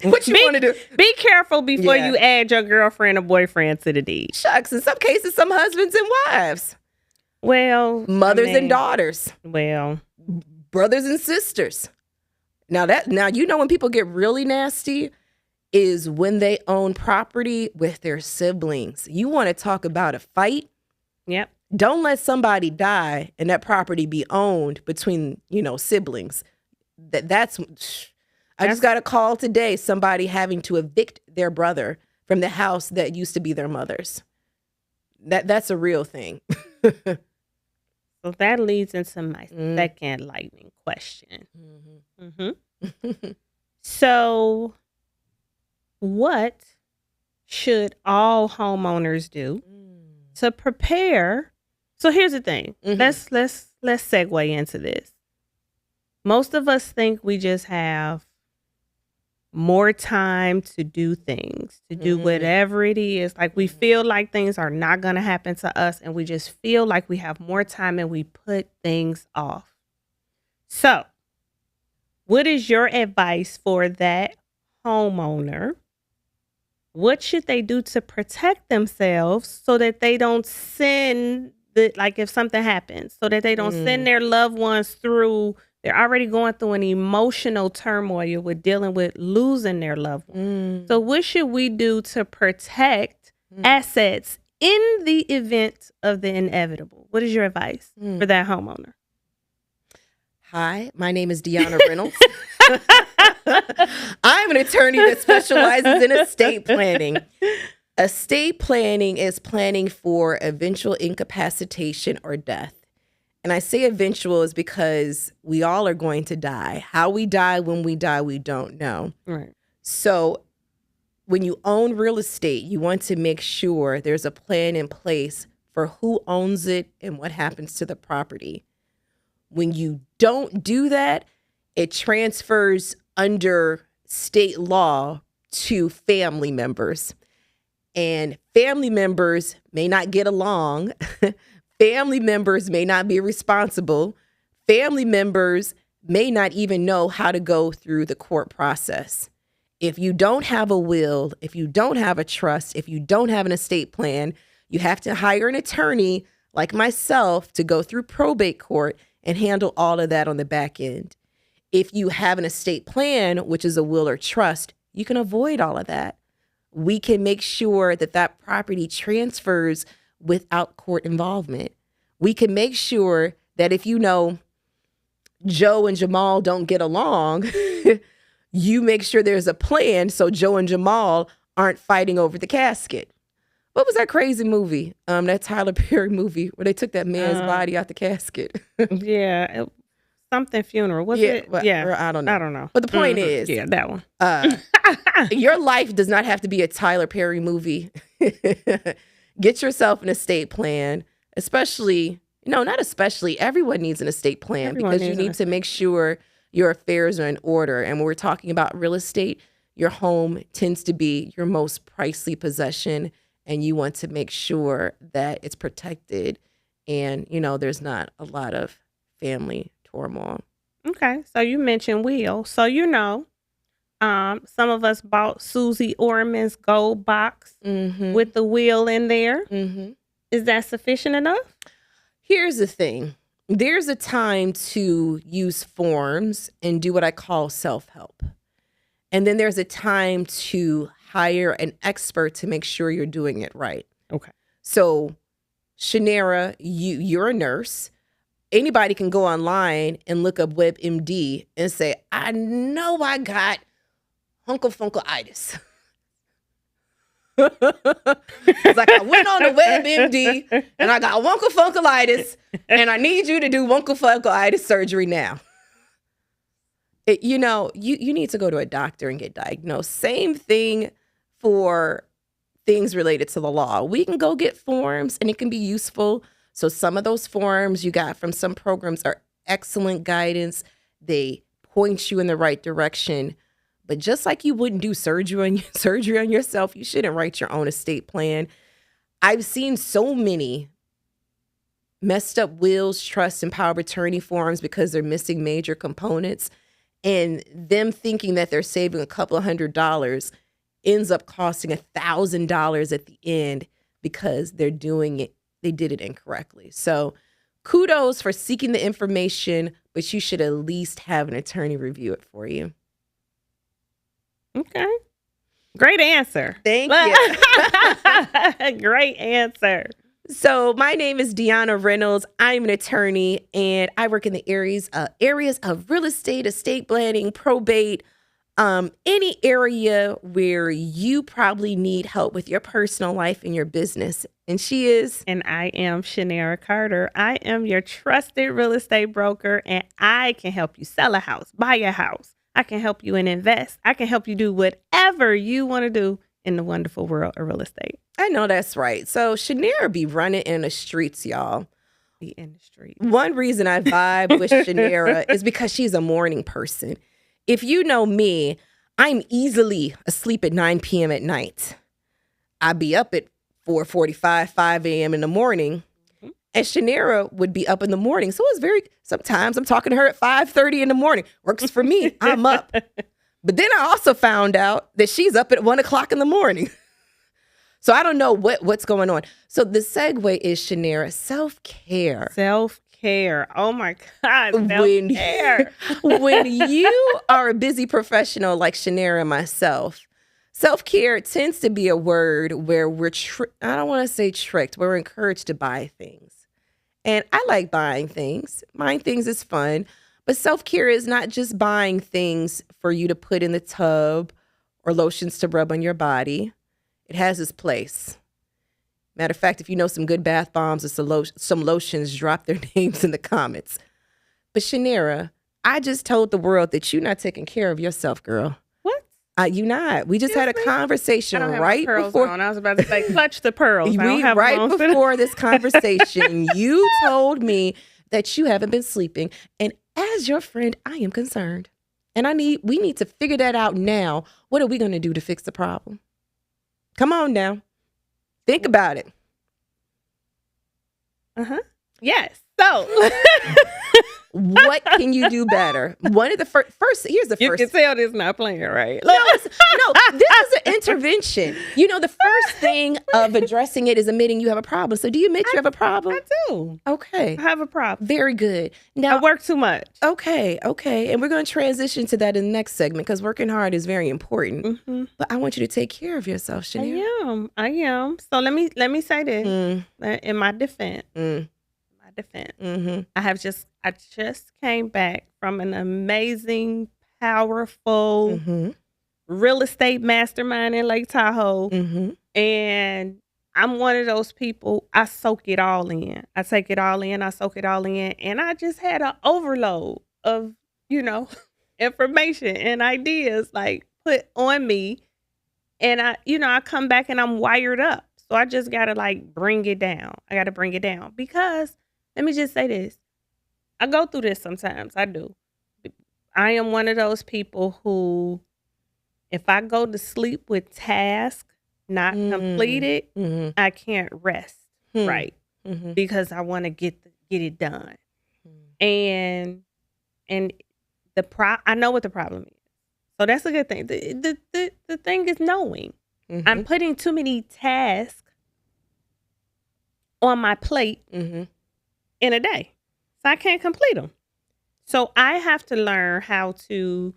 what you want to do? Be careful before you add your girlfriend or boyfriend to the deed. Shucks, in some cases, some husbands and wives. Well, Mothers and daughters. Well, brothers and sisters. Now you know when people get really nasty is when they own property with their siblings. You want to talk about a fight? Yep. Don't let somebody die and that property be owned between, siblings. I just got a call today, somebody having to evict their brother from the house that used to be their mother's. That's a real thing. So that leads into my second lightning question. So what should all homeowners do to prepare? So here's the thing. Let's segue into this. Most of us think we just have more time to do things, to do whatever it is. Like we feel like things are not going to happen to us and we just feel like we have more time and we put things off. So what is your advice for that homeowner? What should they do to protect themselves so that they don't send if something happens, so that they don't send their loved ones through? They're already going through an emotional turmoil with dealing with losing their loved one. So what should we do to protect assets in the event of the inevitable? What is your advice for that homeowner? Hi, my name is Dionna Reynolds. I'm an attorney that specializes in estate planning. Estate planning is planning for eventual incapacitation or death. And I say eventual is because we all are going to die. How we die, when we die, we don't know. Right. So when you own real estate, you want to make sure there's a plan in place for who owns it and what happens to the property. When you don't do that, it transfers under state law to family members. And family members may not get along. Family members may not be responsible. Family members may not even know how to go through the court process. If you don't have a will, if you don't have a trust, if you don't have an estate plan, you have to hire an attorney like myself to go through probate court and handle all of that on the back end. If you have an estate plan, which is a will or trust, you can avoid all of that. We can make sure that that property transfers without court involvement. We can make sure that if Joe and Jamal don't get along, you make sure there's a plan so Joe and Jamal aren't fighting over the casket. What was that crazy movie? That Tyler Perry movie where they took that man's body out the casket. Yeah, something funeral. Was it? Well, Yeah, or I don't know. I don't know. But the point is, yeah, that one. your life does not have to be a Tyler Perry movie. Get yourself an estate plan, especially, no, not especially. Everyone needs an estate plan because you need to make sure your affairs are in order. And when we're talking about real estate, your home tends to be your most pricey possession, and you want to make sure that it's protected and, there's not a lot of family turmoil. Okay, so you mentioned will. So, some of us bought Susie Orman's gold box with the will in there. Is that sufficient enough? Here's the thing. There's a time to use forms and do what I call self-help. And then there's a time to hire an expert to make sure you're doing it right. Okay. So, Shanara, you're a nurse. Anybody can go online and look up WebMD and say, I know I got Hunkelfunkleitis. It's like, I went on the WebMD and I got Hunkelfunkleitis and I need you to do Hunkelfunkleitis surgery now. You need to go to a doctor and get diagnosed. Same thing for things related to the law. We can go get forms and it can be useful. So some of those forms you got from some programs are excellent guidance. They point you in the right direction. But just like you wouldn't do surgery on yourself, you shouldn't write your own estate plan. I've seen so many messed up wills, trusts, and power of attorney forms because they're missing major components. And them thinking that they're saving a couple of $100 ends up costing $1,000 at the end because they did it incorrectly. So kudos for seeking the information, but you should at least have an attorney review it for you. Okay. Great answer. Thank you. Great answer. So my name is Dionna Reynolds. I'm an attorney, and I work in the areas of real estate, estate planning, probate, any area where you probably need help with your personal life and your business. And she is. And I am Shanara Carter. I am your trusted real estate broker, and I can help you sell a house, buy a house. I can help you and invest. I can help you do whatever you want to do in the wonderful world of real estate. I know that's right. So Shanara be running in the streets, y'all. Be in the streets. One reason I vibe with Shanara is because she's a morning person. If you know me, I'm easily asleep at 9 p.m. at night. I be up at 4:45, 5 a.m. in the morning. And Shanara would be up in the morning. So sometimes I'm talking to her at 5:30 in the morning. Works for me. I'm up. But then I also found out that she's up at 1 o'clock in the morning. So I don't know what's going on. So the segue is, Shanara, self-care. Self-care. Oh my God. Self-care. When you are a busy professional like Shanara and myself, self-care tends to be a word where I don't want to say tricked, we're encouraged to buy things. And I like buying things. Buying things is fun. But self-care is not just buying things for you to put in the tub or lotions to rub on your body. It has its place. Matter of fact, if you know some good bath bombs or some lotions, drop their names in the comments. But Shanara, I just told the world that you're not taking care of yourself, girl. What? You not. We just had a conversation right before. On. I was about to say, clutch the pearls. Right before this conversation, you told me that you haven't been sleeping. And as your friend, I am concerned. And we need to figure that out now. What are we going to do to fix the problem? Come on now. Think about it. Yes. So, what can you do better? One of the first. You can tell this not playing, right? No, this is an intervention. The first thing of addressing it is admitting you have a problem. So do you admit you have a problem? I do. Okay. I have a problem. Very good. Now, I work too much. Okay. And we're going to transition to that in the next segment because working hard is very important. Mm-hmm. But I want you to take care of yourself, Shanara. I am. So let me say this in my defense. I just came back from an amazing, powerful real estate mastermind in Lake Tahoe. And I'm one of those people, I soak it all in. I take it all in, I soak it all in. And I just had an overload of, information and ideas like put on me. And I come back and I'm wired up. So I just got to like bring it down. I got to bring it down because let me just say this. I go through this sometimes. I do. I am one of those people who, if I go to sleep with tasks not completed, I can't rest right because I want to get it done. And I know what the problem is. So that's a good thing. The thing is knowing. I'm putting too many tasks on my plate in a day. So I can't complete them. So I have to learn how to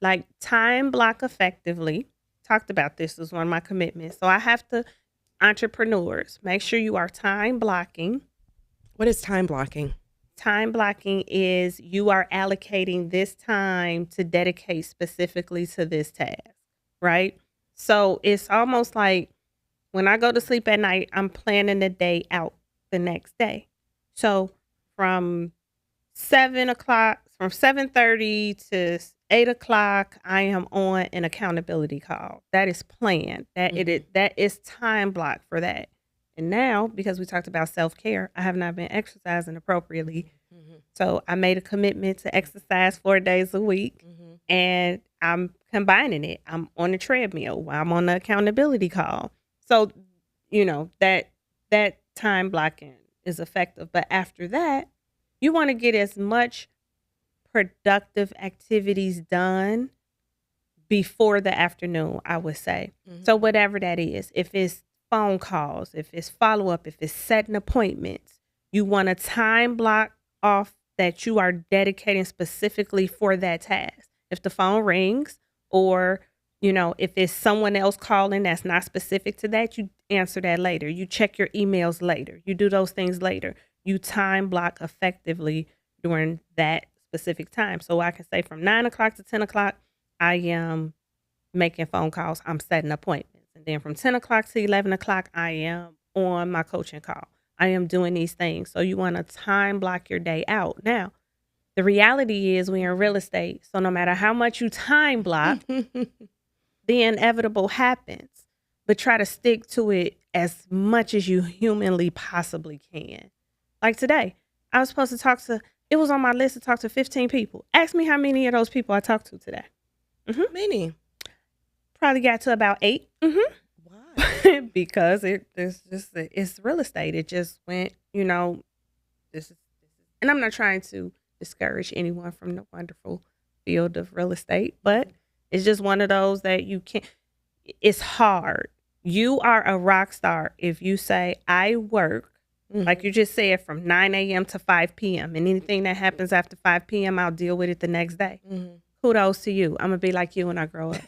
like time block effectively. Talked about this as one of my commitments. So I have to, entrepreneurs, make sure you are time blocking. What is time blocking? Time blocking is you are allocating this time to dedicate specifically to this task, right? So it's almost like when I go to sleep at night, I'm planning the day out the next day. So from 7:30 to 8:00, I am on an accountability call. That is planned. That is time blocked for that. And now, because we talked about self-care, I have not been exercising appropriately. So I made a commitment to exercise 4 days a week, and I'm combining it. I'm on the treadmill while I'm on the accountability call. So, that time blocking is effective. But after that, you want to get as much productive activities done before the afternoon, I would say. So whatever that is, if it's phone calls, if it's follow-up, if it's setting appointments, you want to time block off that you are dedicating specifically for that task. If the phone rings or, if it's someone else calling that's not specific to that, you answer that later. You check your emails later. You do those things later. You time block effectively during that specific time. So I can say from 9:00 to 10:00, I am making phone calls. I'm setting appointments. And then from 10:00 to 11:00, I am on my coaching call. I am doing these things. So you want to time block your day out. Now, the reality is we're in real estate. So no matter how much you time block, the inevitable happens. But try to stick to it as much as you humanly possibly can. Like today, I was supposed to it was on my list to talk to 15 people. Ask me how many of those people I talked to today. Many. Probably got to about 8. Why? Because it's real estate. It just went, this is, and I'm not trying to discourage anyone from the wonderful field of real estate, but it's just one of those that you can't, it's hard. You are a rock star if you say, I work, like you just said, from 9 a.m. to 5 p.m. And anything that happens after 5 p.m., I'll deal with it the next day. Kudos to you. I'm going to be like you when I grow up.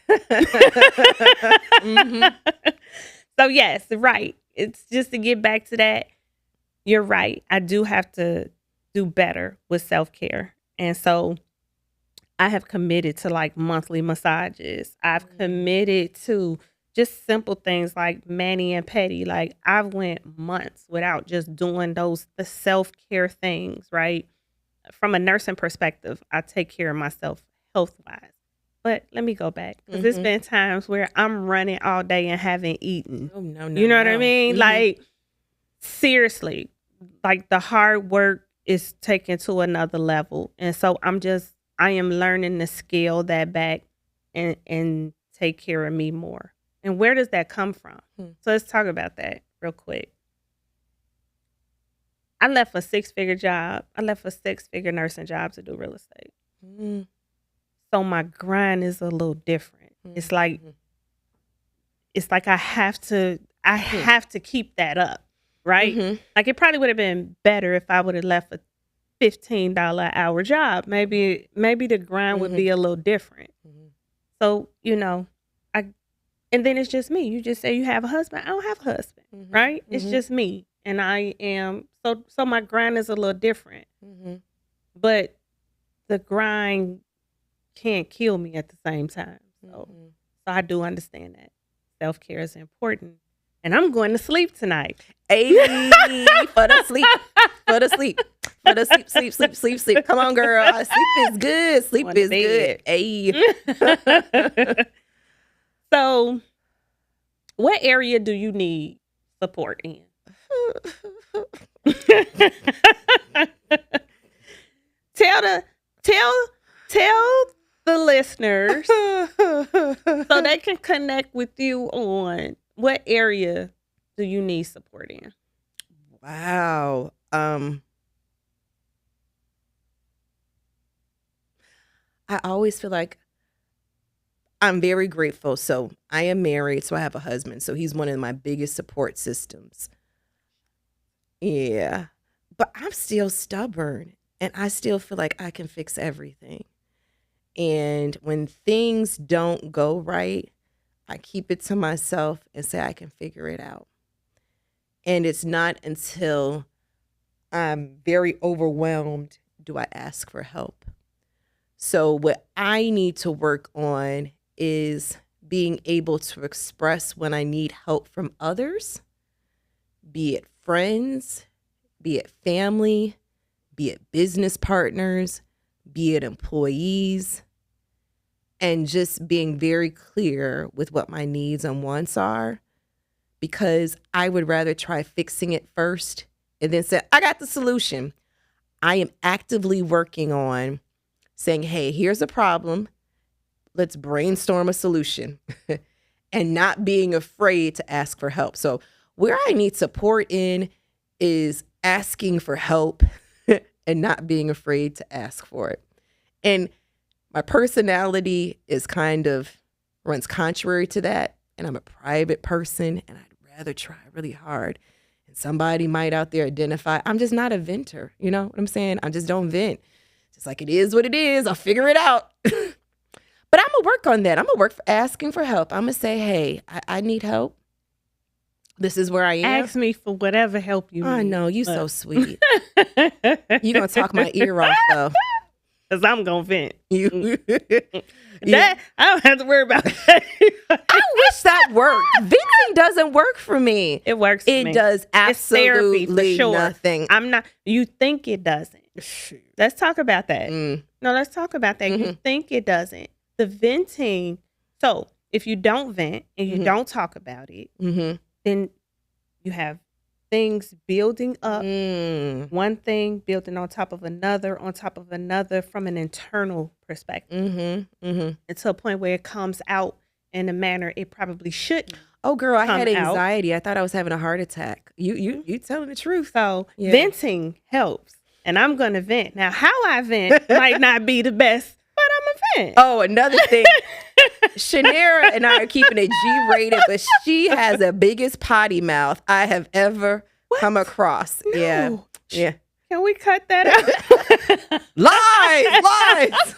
So yes, right. It's just to get back to that. You're right. I do have to do better with self-care. And so I have committed to like monthly massages. I've committed to just simple things like mani and pedi. Like I've went months without just doing the self-care things, right? From a nursing perspective, I take care of myself health-wise. But let me go back because there's been times where I'm running all day and haven't eaten. Oh, no. You know what I mean? Like seriously, like the hard work is taken to another level. And so I am learning to scale that back and take care of me more. And where does that come from? So let's talk about that real quick. I left a 6-figure job. I left a 6-figure nursing job to do real estate. So my grind is a little different. It's like I have to keep that up, right? Like it probably would have been better if I would have left a $15 an hour job. Maybe the grind would be a little different. So, and then it's just me. You just say you have a husband. I don't have a husband, right? It's just me. And I am, so my grind is a little different. But the grind can't kill me at the same time. So I do understand that self-care is important. and I'm going to sleep tonight. Hey, for the sleep. Sleep. Come on, girl. Sleep is good. Sleep is good. Hey. So, what area do you need support in? Tell the listeners so they can connect with you on what area do you need support in? Wow. I always feel like I'm very grateful. So I am married, so I have a husband. So he's one of my biggest support systems. Yeah. But I'm still stubborn and I still feel like I can fix everything. And when things don't go right, I keep it to myself and say I can figure it out. And it's not until I'm very overwhelmed do I ask for help. So what I need to work on is being able to express when I need help from others, be it friends, be it family, be it business partners, be it employees, and just being very clear with what my needs and wants are, because I would rather try fixing it first and then say, I got the solution. I am actively working on saying, hey, here's a problem. Let's brainstorm a solution and not being afraid to ask for help. So where I need support in is asking for help and not being afraid to ask for it. And my personality is kind of runs contrary to that. And I'm a private person and I'd rather try really hard. And somebody might out there identify, I'm just not a venter. You know what I'm saying? I just don't vent. It's like, it is what it is. I'll figure it out. But I'm going to work on that. I'm going to work for asking for help. I'm going to say, hey, I need help. This is where I am. Ask me for whatever help you need. I know. You so sweet. You're going to talk my ear off, though. Because I'm going to vent. That I don't have to worry about that. I wish that worked. Venting doesn't work for me. It works for me. It does absolutely it's therapy, for sure. nothing. I'm not. You think it doesn't. Let's talk about that. No, let's talk about that. Mm-hmm. You think it doesn't. The venting. So if you don't vent and you don't talk about it, then you have things building up. One thing building on top of another from an internal perspective. Until a point where it comes out in a manner it probably shouldn't. Oh, girl, I had anxiety. I thought I was having a heart attack. You telling the truth. So venting helps. And I'm going to vent. Now, how I vent might not be the best, but I'm a vent. Oh, another thing. Shanara and I are keeping it G-rated, but she has the biggest potty mouth I have ever come across. No. Yeah. Can we cut that out? Lies.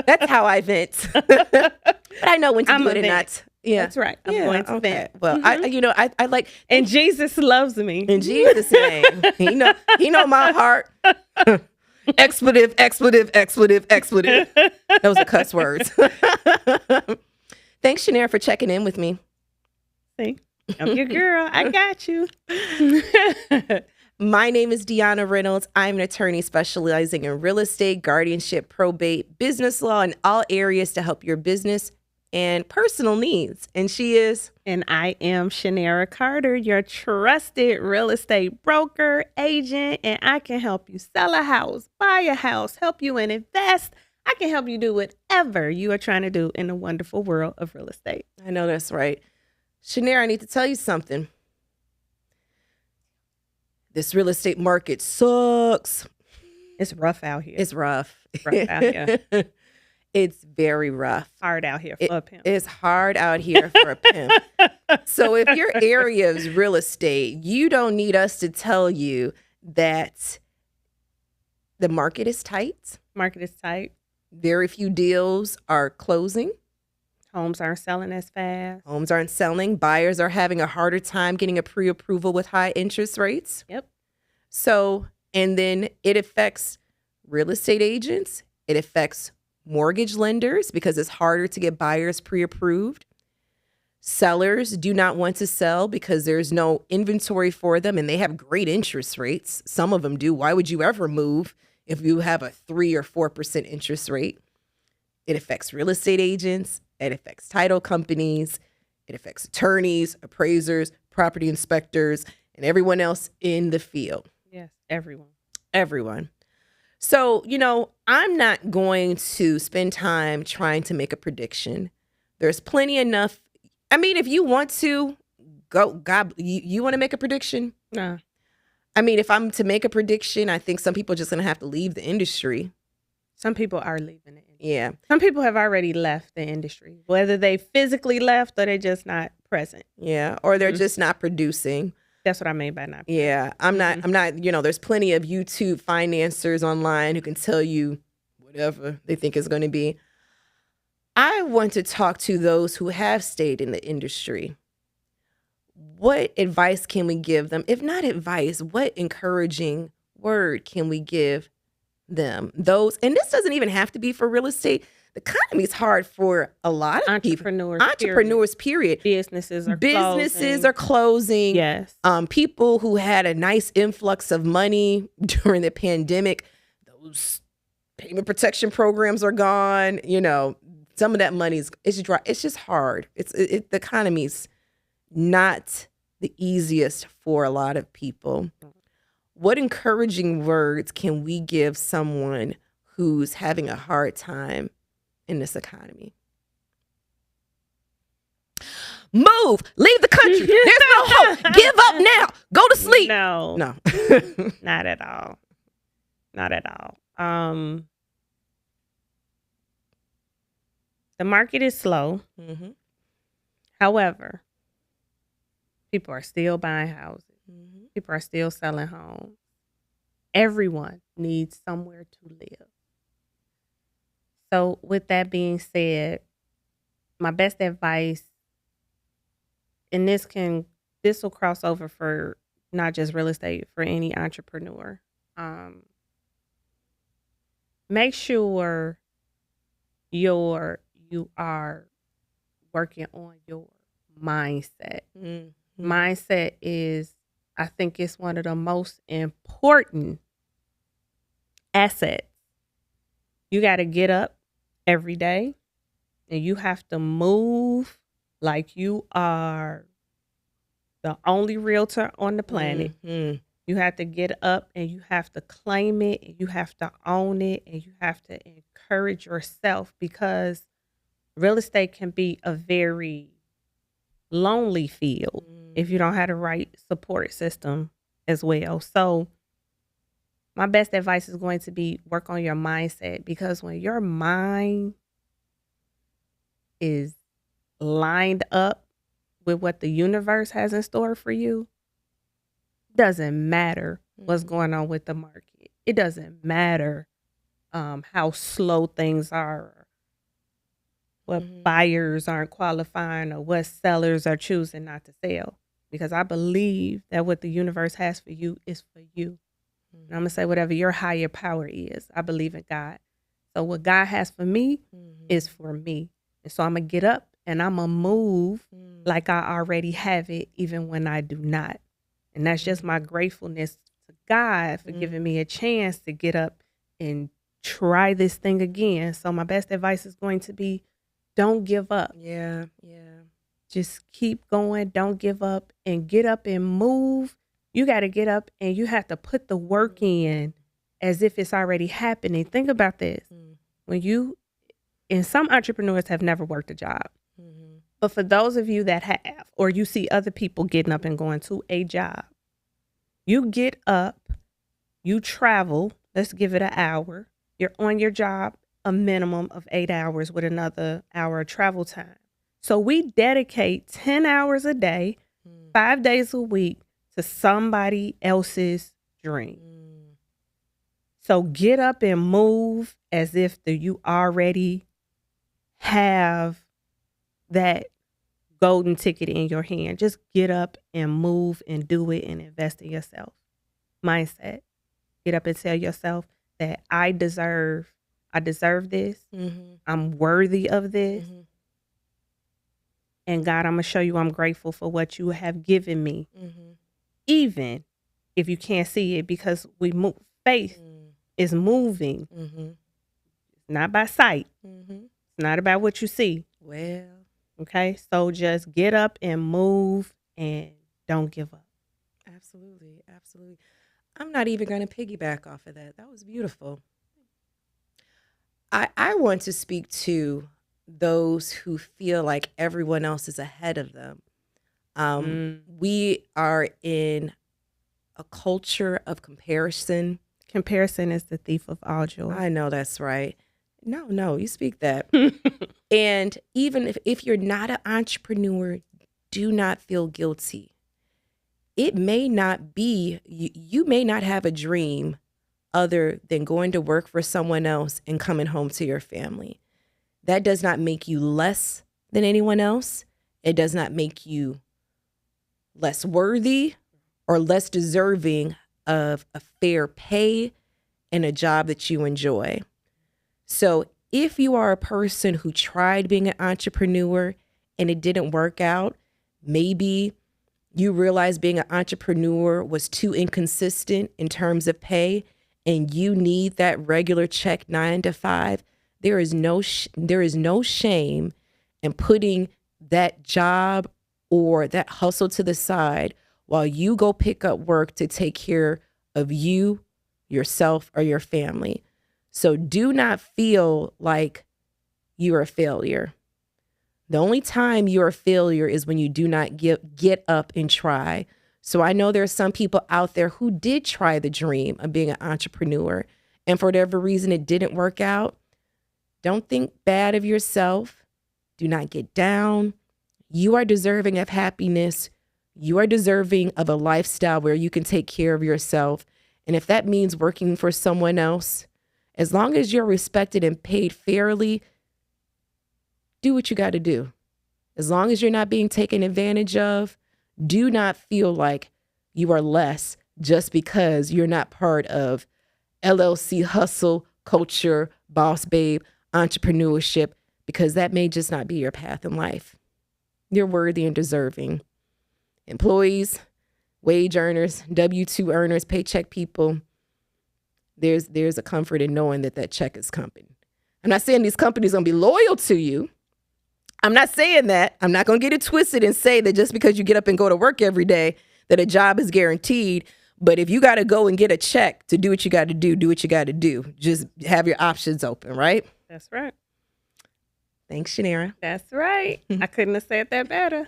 That's how I vent. But I know when to do it and not. Yeah, that's right. I'm going to vent. Well, I like, and Jesus loves me. In Jesus' name, he know my heart. Expletive. Those are cuss words. Thanks, Shanara, for checking in with me. See, I'm your girl. I got you. My name is Dionna Reynolds. I'm an attorney specializing in real estate, guardianship, probate, business law, and all areas to help your business and personal needs. And she is? And I am Shanara Carter, your trusted real estate broker, agent, and I can help you sell a house, buy a house, help you invest. I can help you do whatever you are trying to do in the wonderful world of real estate. I know that's right. Shanara, I need to tell you something. This real estate market sucks. It's rough out here. It's rough. It's rough out here. It's very rough. Hard out here for a pimp. It's hard out here for a pimp. So if your area is real estate, you don't need us to tell you that the market is tight. Market is tight. Very few deals are closing. Homes aren't selling as fast. Homes aren't selling. Buyers are having a harder time getting a pre-approval with high interest rates. Yep. So, and then it affects real estate agents. It affects mortgage lenders because it's harder to get buyers pre-approved. Sellers do not want to sell because there's no inventory for them and they have great interest rates. Some of them do. Why would you ever move if you have a 3 or 4% interest rate? It affects real estate agents. It affects title companies. It affects attorneys, appraisers, property inspectors, and everyone else in the field. Yes, everyone. Everyone. So, I'm not going to spend time trying to make a prediction. There's plenty enough. I mean, if you want to go, God, you want to make a prediction? No. I mean, if I'm to make a prediction, I think some people are just going to have to leave the industry. Some people are leaving the industry. Yeah. Some people have already left the industry, whether they physically left or they're just not present. Yeah. Or they're just not producing. That's what I mean by not. Yeah. I'm not, there's plenty of YouTube financiers online who can tell you whatever they think is going to be. I want to talk to those who have stayed in the industry. What advice can we give them? If not advice, what encouraging word can we give them? Those, and this doesn't even have to be for real estate. The economy is hard for a lot of entrepreneurs, period. Businesses are closing. Yes. People who had a nice influx of money during the pandemic, those payment protection programs are gone. Some of that money it's dry. It's just hard. The economy's not the easiest for a lot of people. What encouraging words can we give someone who's having a hard time in this economy? Move, leave the country. There's no hope. Give up now. Go to sleep. No, not at all. Not at all. The market is slow. Mm-hmm. However, people are still buying houses. Mm-hmm. People are still selling homes. Everyone needs somewhere to live. So with that being said, my best advice, and this will cross over for not just real estate, for any entrepreneur. Make sure you are working on your mindset. Mm-hmm. Mindset is, I think it's one of the most important assets. You got to get up every day and you have to move like you are the only realtor on the planet. Mm-hmm. You have to get up and you have to claim it, and you have to own it, and you have to encourage yourself, because real estate can be a very lonely field if you don't have the right support system as well. So my best advice is going to be work on your mindset, because when your mind is lined up with what the universe has in store for you, doesn't matter what's going on with the market. It doesn't matter how slow things are, what buyers aren't qualifying, or what sellers are choosing not to sell. Because I believe that what the universe has for you is for you. And I'm going to say whatever your higher power is. I believe in God. So what God has for me is for me. And so I'm going to get up and I'm going to move like I already have it, even when I do not. And that's just my gratefulness to God for giving me a chance to get up and try this thing again. So my best advice is going to be, don't give up. Yeah. Just keep going. Don't give up, and get up and move. You got to get up and you have to put the work in as if it's already happening. Think about this. And some entrepreneurs have never worked a job. But for those of you that have, or you see other people getting up and going to a job, you get up, you travel, let's give it an hour. You're on your job a minimum of 8 hours with another hour of travel time. So we dedicate 10 hours a day, 5 days a week to somebody else's dream. So get up and move as if you already have that golden ticket in your hand. Just get up and move and do it and invest in yourself. Mindset. Get up and tell yourself that I deserve this. I'm worthy of this. And God, I'm going to show you I'm grateful for what you have given me, even if you can't see it, because we move. Faith is moving, not by sight. It's not about what you see. Well, okay. So just get up and move and don't give up. Absolutely. Absolutely. I'm not even going to piggyback off of that. That was beautiful. I want to speak to those who feel like everyone else is ahead of them. We are in a culture of comparison. Comparison is the thief of all joy. I know that's right. No, you speak that. And even if you're not an entrepreneur, do not feel guilty. It may not be, you may not have a dream other than going to work for someone else and coming home to your family. That does not make you less than anyone else. It does not make you less worthy or less deserving of a fair pay and a job that you enjoy. So if you are a person who tried being an entrepreneur and it didn't work out, maybe you realize being an entrepreneur was too inconsistent in terms of pay and you need that regular check 9 to 5, there is no shame in putting that job or that hustle to the side while you go pick up work to take care of you, yourself, or your family. So do not feel like you're a failure. The only time you're a failure is when you do not get up and try. So I know there are some people out there who did try the dream of being an entrepreneur, and for whatever reason it didn't work out. Don't think bad of yourself. Do not get down. You are deserving of happiness. You are deserving of a lifestyle where you can take care of yourself. And if that means working for someone else, as long as you're respected and paid fairly, do what you got to do. As long as you're not being taken advantage of, do not feel like you are less just because you're not part of LLC hustle, culture, boss babe, entrepreneurship, because that may just not be your path in life. You're worthy and deserving. Employees, wage earners, W-2 earners, paycheck people, there's a comfort in knowing that check is coming. I'm not saying these companies are going to be loyal to you. I'm not saying that. I'm not going to get it twisted and say that just because you get up and go to work every day that a job is guaranteed. But if you got to go and get a check to do what you got to do what you got to do. Just have your options open, right? That's right. Thanks, Shanara. That's right. I couldn't have said that better.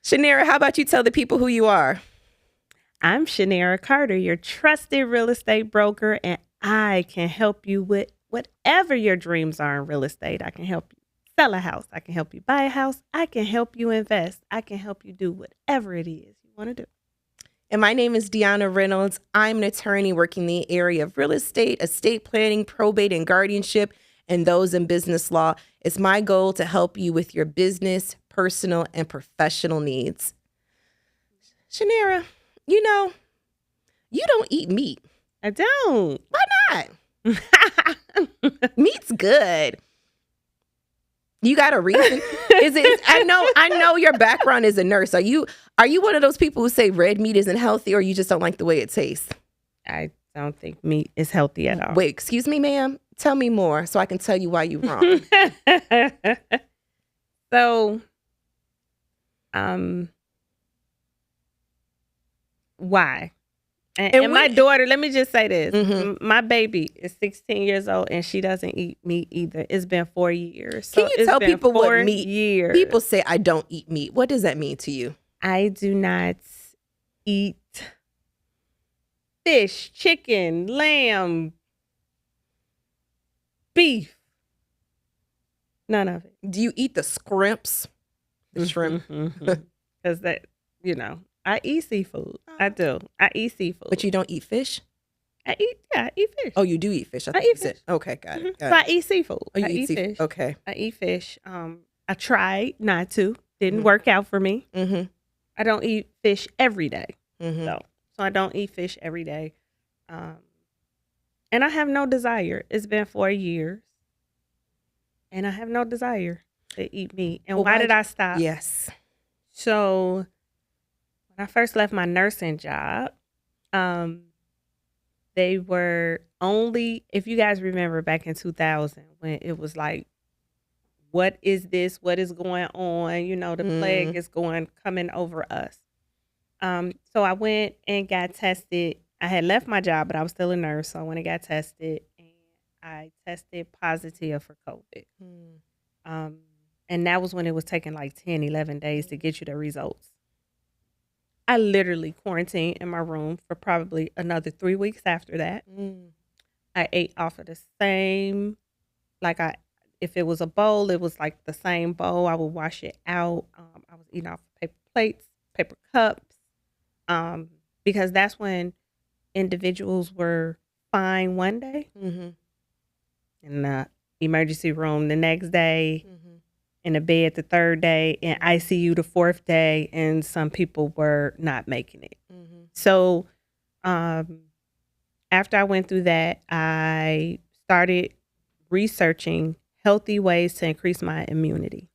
Shanara, how about you tell the people who you are? I'm Shanara Carter, your trusted real estate broker, and I can help you with whatever your dreams are in real estate. I can help you sell a house. I can help you buy a house. I can help you invest. I can help you do whatever it is you want to do. And my name is Dionna Reynolds. I'm an attorney working in the area of real estate, estate planning, probate, and guardianship, and those in business law. It's my goal to help you with your business, personal, and professional needs. Shanara, you don't eat meat. I don't. Why not? Meat's good. You got a reason? Is it? I know your background is a nurse. Are you one of those people who say red meat isn't healthy, or you just don't like the way it tastes? I don't think meat is healthy at all. Wait, excuse me, ma'am. Tell me more so I can tell you why you're wrong. So, why? And my daughter, let me just say this. My baby is 16 years old and she doesn't eat meat either. It's been 4 years. So can you tell people what meat? Years. People say, I don't eat meat. What does that mean to you? I do not eat fish, chicken, lamb, beef. None of it. Do you eat the scrimps? The shrimp? Because that, I eat seafood. I do. I eat seafood. But you don't eat fish? I eat fish. Oh, you do eat fish. I eat fish. Okay, got it. I eat seafood. Oh, you I eat fish. Okay. I eat fish. I tried not to. Didn't work out for me. I don't eat fish every day. So I don't eat fish every day. And I have no desire. It's been 4 years. And I have no desire. to eat meat. And why did I stop? Yes. So when I first left my nursing job, they were only, if you guys remember back in 2000, when it was like, what is this? What is going on? You know, the plague is coming over us. So I went and got tested. I had left my job, but I was still a nurse. So I went and got tested, and I tested positive for COVID. And that was when it was taking like 10, 11 days to get you the results. I literally quarantined in my room for probably another 3 weeks after that. I ate off of the same, if it was a bowl, it was like the same bowl. I would wash it out. I was eating off paper plates, paper cups, because that's when individuals were fine one day, in the emergency room the next day, in the bed the third day, in ICU the fourth day, and some people were not making it. So after I went through that, I started researching healthy ways to increase my immunity.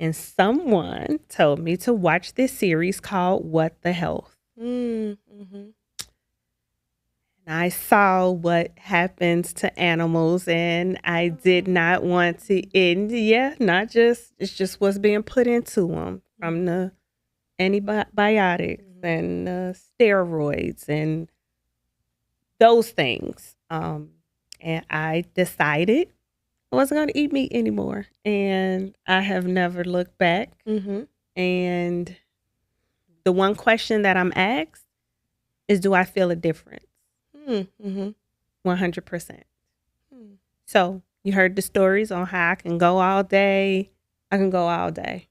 And someone told me to watch this series called What the Health. And I saw what happens to animals, and I did not want to end. It's just what's being put into them from the antibiotics and steroids and those things. And I decided I wasn't going to eat meat anymore, and I have never looked back. And the one question that I'm asked is, do I feel a difference? 100%. So you heard the stories on how I can go all day. I can go all day,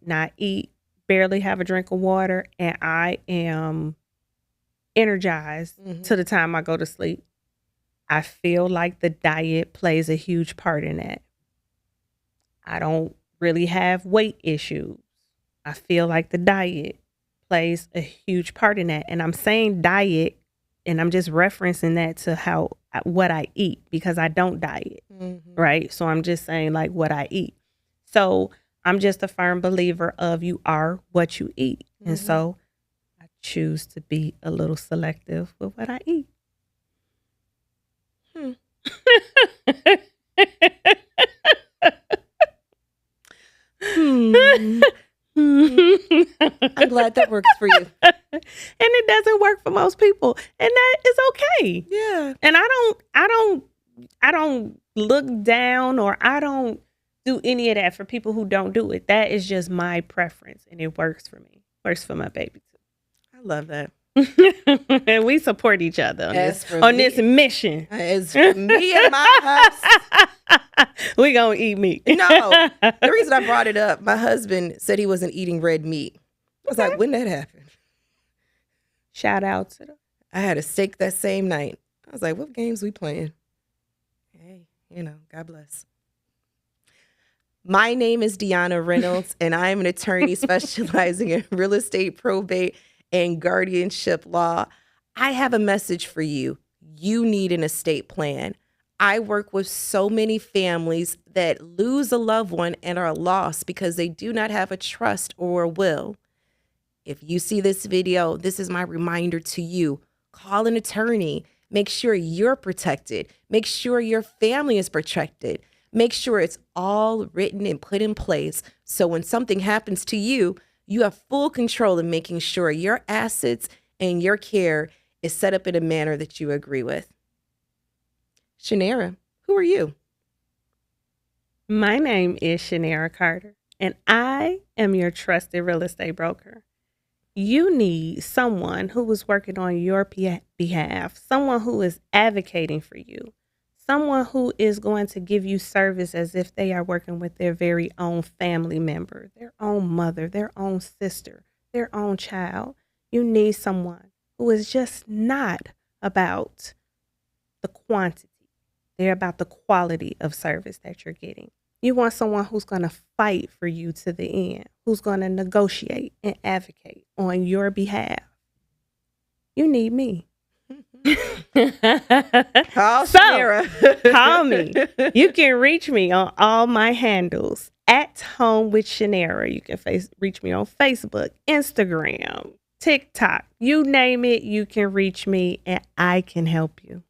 not eat, barely have a drink of water, and I am energized to the time I go to sleep. I feel like the diet plays a huge part in that. I don't really have weight issues. I feel like the diet plays a huge part in that. And I'm saying diet, and I'm just referencing that to what I eat, because I don't diet, right? So I'm just saying like what I eat. So I'm just a firm believer of you are what you eat. And so I choose to be a little selective with what I eat. I'm glad that works for you. And it doesn't work for most people, and that is okay. Yeah. And I don't look down, or I don't do any of that for people who don't do it. That is just my preference, and it works for me. Works for my baby too. I love that. And we support each other on this mission. As for me and my husband, we gonna eat meat. No, the reason I brought it up, my husband said he wasn't eating red meat. I was like, when that happened? Shout out to them. I had a steak that same night. I was like, what games we playing? Hey, God bless. My name is Dionna Reynolds, and I am an attorney specializing in real estate, probate, and guardianship law. I have a message for you. You need an estate plan. I work with so many families that lose a loved one and are lost because they do not have a trust or a will. If you see this video, this is my reminder to you. Call an attorney. Make sure you're protected. Make sure your family is protected. Make sure it's all written and put in place so when something happens to you, you have full control in making sure your assets and your care is set up in a manner that you agree with. Shanara, who are you? My name is Shanara Carter, and I am your trusted real estate broker. You need someone who is working on your behalf, someone who is advocating for you, someone who is going to give you service as if they are working with their very own family member, their own mother, their own sister, their own child. You need someone who is just not about the quantity. They're about the quality of service that you're getting. You want someone who's going to fight for you to the end, who's going to negotiate and advocate on your behalf. You need me. Call So, Shanara. call me. You can reach me on all my handles at Home with Shanara. You can reach me on Facebook, Instagram, TikTok. You name it, you can reach me and I can help you.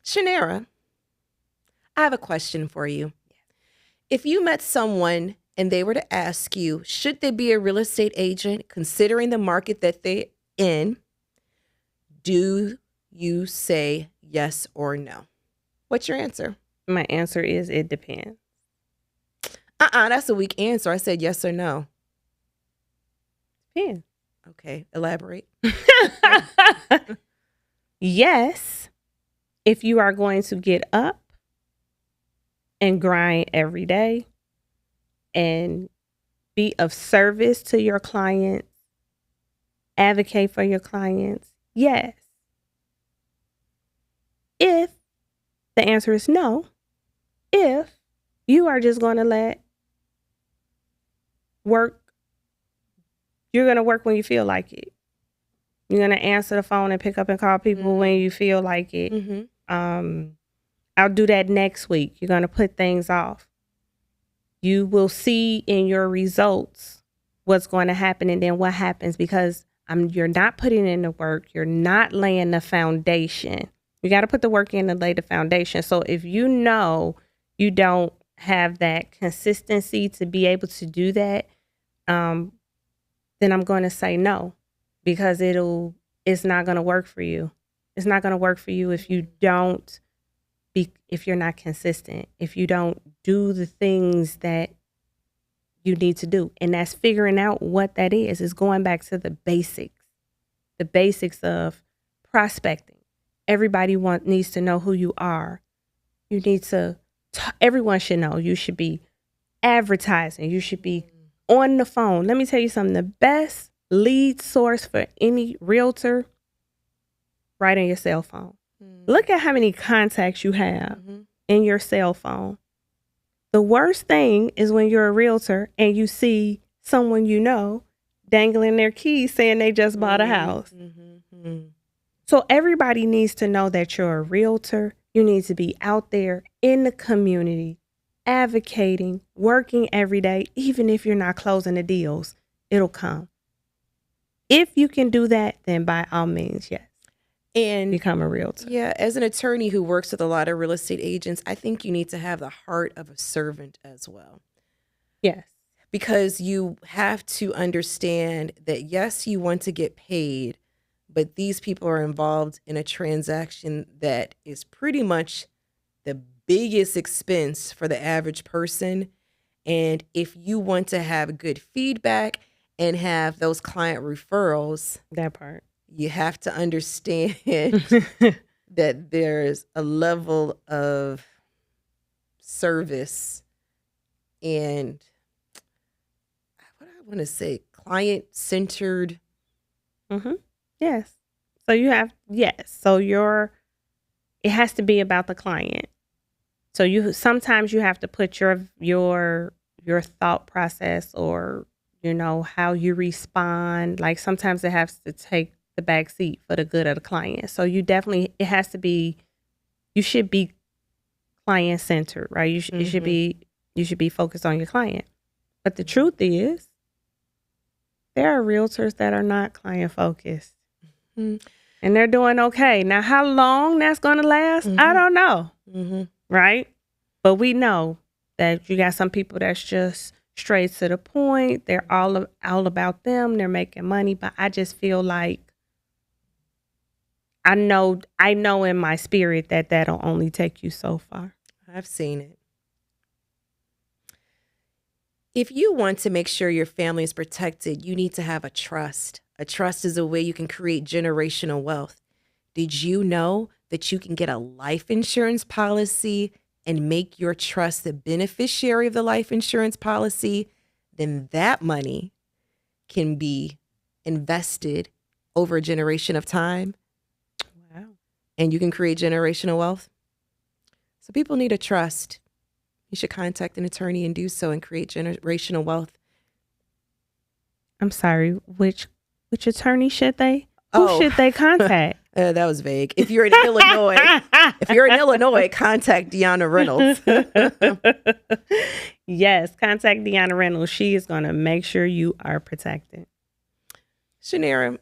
Shanara, I have a question for you. If you met someone and they were to ask you, should they be a real estate agent considering the market that they're in, do you say yes or no? What's your answer? My answer is it depends. That's a weak answer. I said yes or no. Depends. Okay, elaborate. Yes, if you are going to get up and grind every day and be of service to your clients, advocate for your clients, yes. If the answer is no, if you are just going to let work, you're going to work when you feel like it. You're going to answer the phone and pick up and call people when you feel like it. I'll do that next week. You're going to put things off. You will see in your results what's going to happen and then what happens because you're not putting in the work. You're not laying the foundation. You got to put the work in and lay the foundation. So if you know you don't have that consistency to be able to do that, then I'm going to say no because it's not going to work for you. It's not going to work for you if you don't if you're not consistent, if you don't do the things that you need to do. And that's figuring out what that is. It's going back to the basics of prospecting. Everybody needs to know who you are. You need to, everyone should know. You should be advertising. You should be on the phone. Let me tell you something. The best lead source for any realtor, right on your cell phone. Look at how many contacts you have in your cell phone. The worst thing is when you're a realtor and you see someone you know dangling their keys saying they just bought a house. So everybody needs to know that you're a realtor. You need to be out there in the community, advocating, working every day. Even if you're not closing the deals, it'll come. If you can do that, then by all means, yes. And become a realtor. Yeah, as an attorney who works with a lot of real estate agents, I think you need to have the heart of a servant as well. Yes. Because you have to understand that, yes, you want to get paid, but these people are involved in a transaction that is pretty much the biggest expense for the average person. And if you want to have good feedback and have those client referrals, that part, you have to understand that there's a level of service and what I want to say, client-centered. Yes. So you have, yes. So it has to be about the client. So sometimes you have to put your thought process or, how you respond. Like sometimes it has to take the back seat for the good of the client. So you should be client centered, right? You should be focused on your client. But the truth is, there are realtors that are not client focused. And they're doing okay. Now, how long that's going to last, I don't know. Right? But we know that you got some people that's just straight to the point. They're all about them. They're making money. But I just feel like I know in my spirit that that'll only take you so far. I've seen it. If you want to make sure your family is protected, you need to have a trust. A trust is a way you can create generational wealth. Did you know that you can get a life insurance policy and make your trust the beneficiary of the life insurance policy? Then that money can be invested over a generation of time. Wow. And you can create generational wealth. So people need a trust. You should contact an attorney and do so and create generational wealth. I'm sorry, which attorney should they? Who should they contact? That was vague. If you're in Illinois, contact Dionna Reynolds. Yes, contact Dionna Reynolds. She is going to make sure you are protected. Shanara,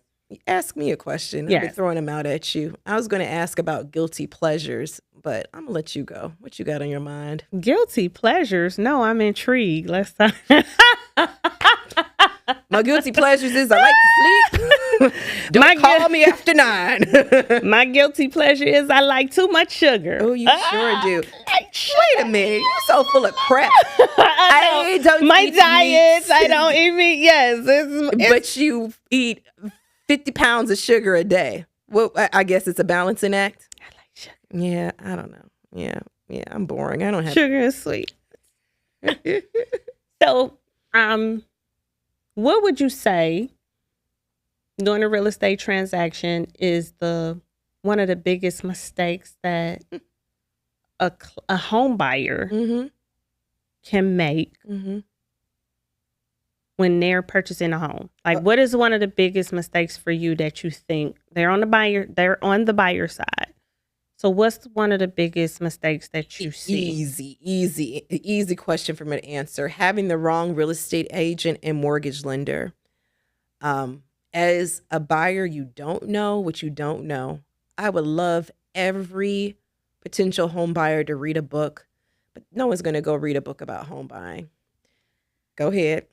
ask me a question. Yes. I'll be throwing them out at you. I was going to ask about guilty pleasures, but I'm going to let you go. What you got on your mind? Guilty pleasures? No, I'm intrigued. Let's talk. My guilty pleasures is I like to sleep. Don't call me after 9. My guilty pleasure is I like too much sugar. Oh, you sure do. Wait a minute. You're so full of crap. I don't my diets, I don't eat meat. Yes. But you eat 50 pounds of sugar a day. Well, I guess it's a balancing act. I like sugar. Yeah, I don't know. Yeah, I'm boring. I don't have sugar is sweet. So, what would you say doing a real estate transaction is one of the biggest mistakes that a home buyer can make when they're purchasing a home? Like, what is one of the biggest mistakes for you that you think they're on the buyer side? So what's one of the biggest mistakes that you see? Easy question for me to answer. Having the wrong real estate agent and mortgage lender. As a buyer, you don't know what you don't know. I would love every potential home buyer to read a book, but no one's going to go read a book about home buying. Go ahead.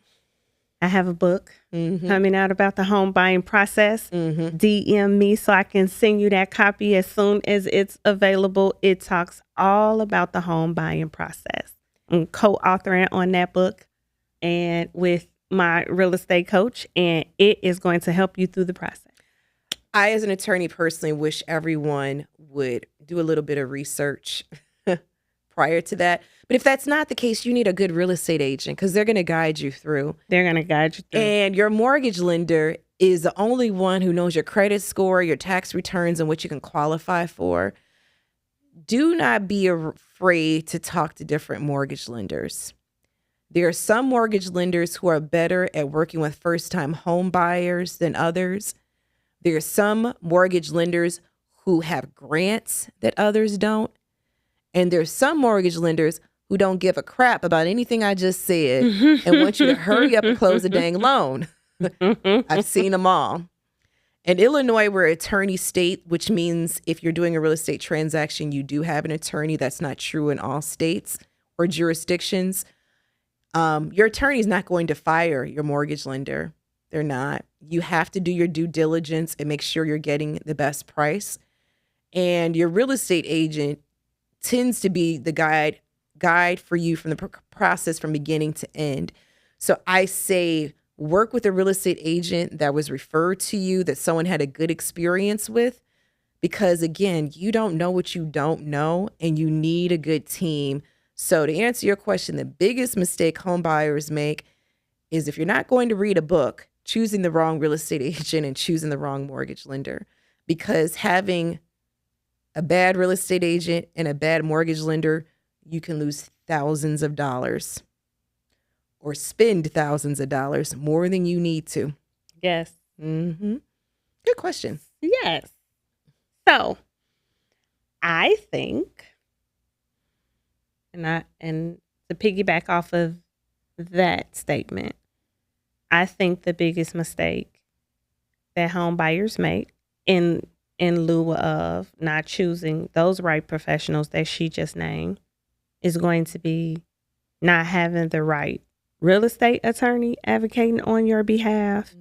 I have a book coming out about the home buying process. DM me so I can send you that copy as soon as it's available. It talks all about the home buying process. I'm co-authoring on that book and with my real estate coach, and it is going to help you through the process. I, as an attorney, personally wish everyone would do a little bit of research prior to that. But if that's not the case, you need a good real estate agent because they're going to guide you through. And your mortgage lender is the only one who knows your credit score, your tax returns, and what you can qualify for. Do not be afraid to talk to different mortgage lenders. There are some mortgage lenders who are better at working with first-time home buyers than others. There are some mortgage lenders who have grants that others don't. And there's some mortgage lenders who don't give a crap about anything I just said and want you to hurry up and close the dang loan. I've seen them all. In Illinois, we're an attorney state, which means if you're doing a real estate transaction, you do have an attorney. That's not true in all states or jurisdictions. Your attorney is not going to fire your mortgage lender. They're not. You have to do your due diligence and make sure you're getting the best price. And your real estate agent tends to be the guide for you from the process from beginning to end. So I say work with a real estate agent that was referred to you, that someone had a good experience with, because again, you don't know what you don't know, and you need a good team. So to answer your question, the biggest mistake home buyers make is if you're not going to read a book, choosing the wrong real estate agent and choosing the wrong mortgage lender, because having a bad real estate agent and a bad mortgage lender, you can lose thousands of dollars or spend thousands of dollars more than you need to. Yes. Good question. Yes. So I think, and to piggyback off of that statement, I think the biggest mistake that home buyers make in lieu of not choosing those right professionals that she just named is going to be not having the right real estate attorney advocating on your behalf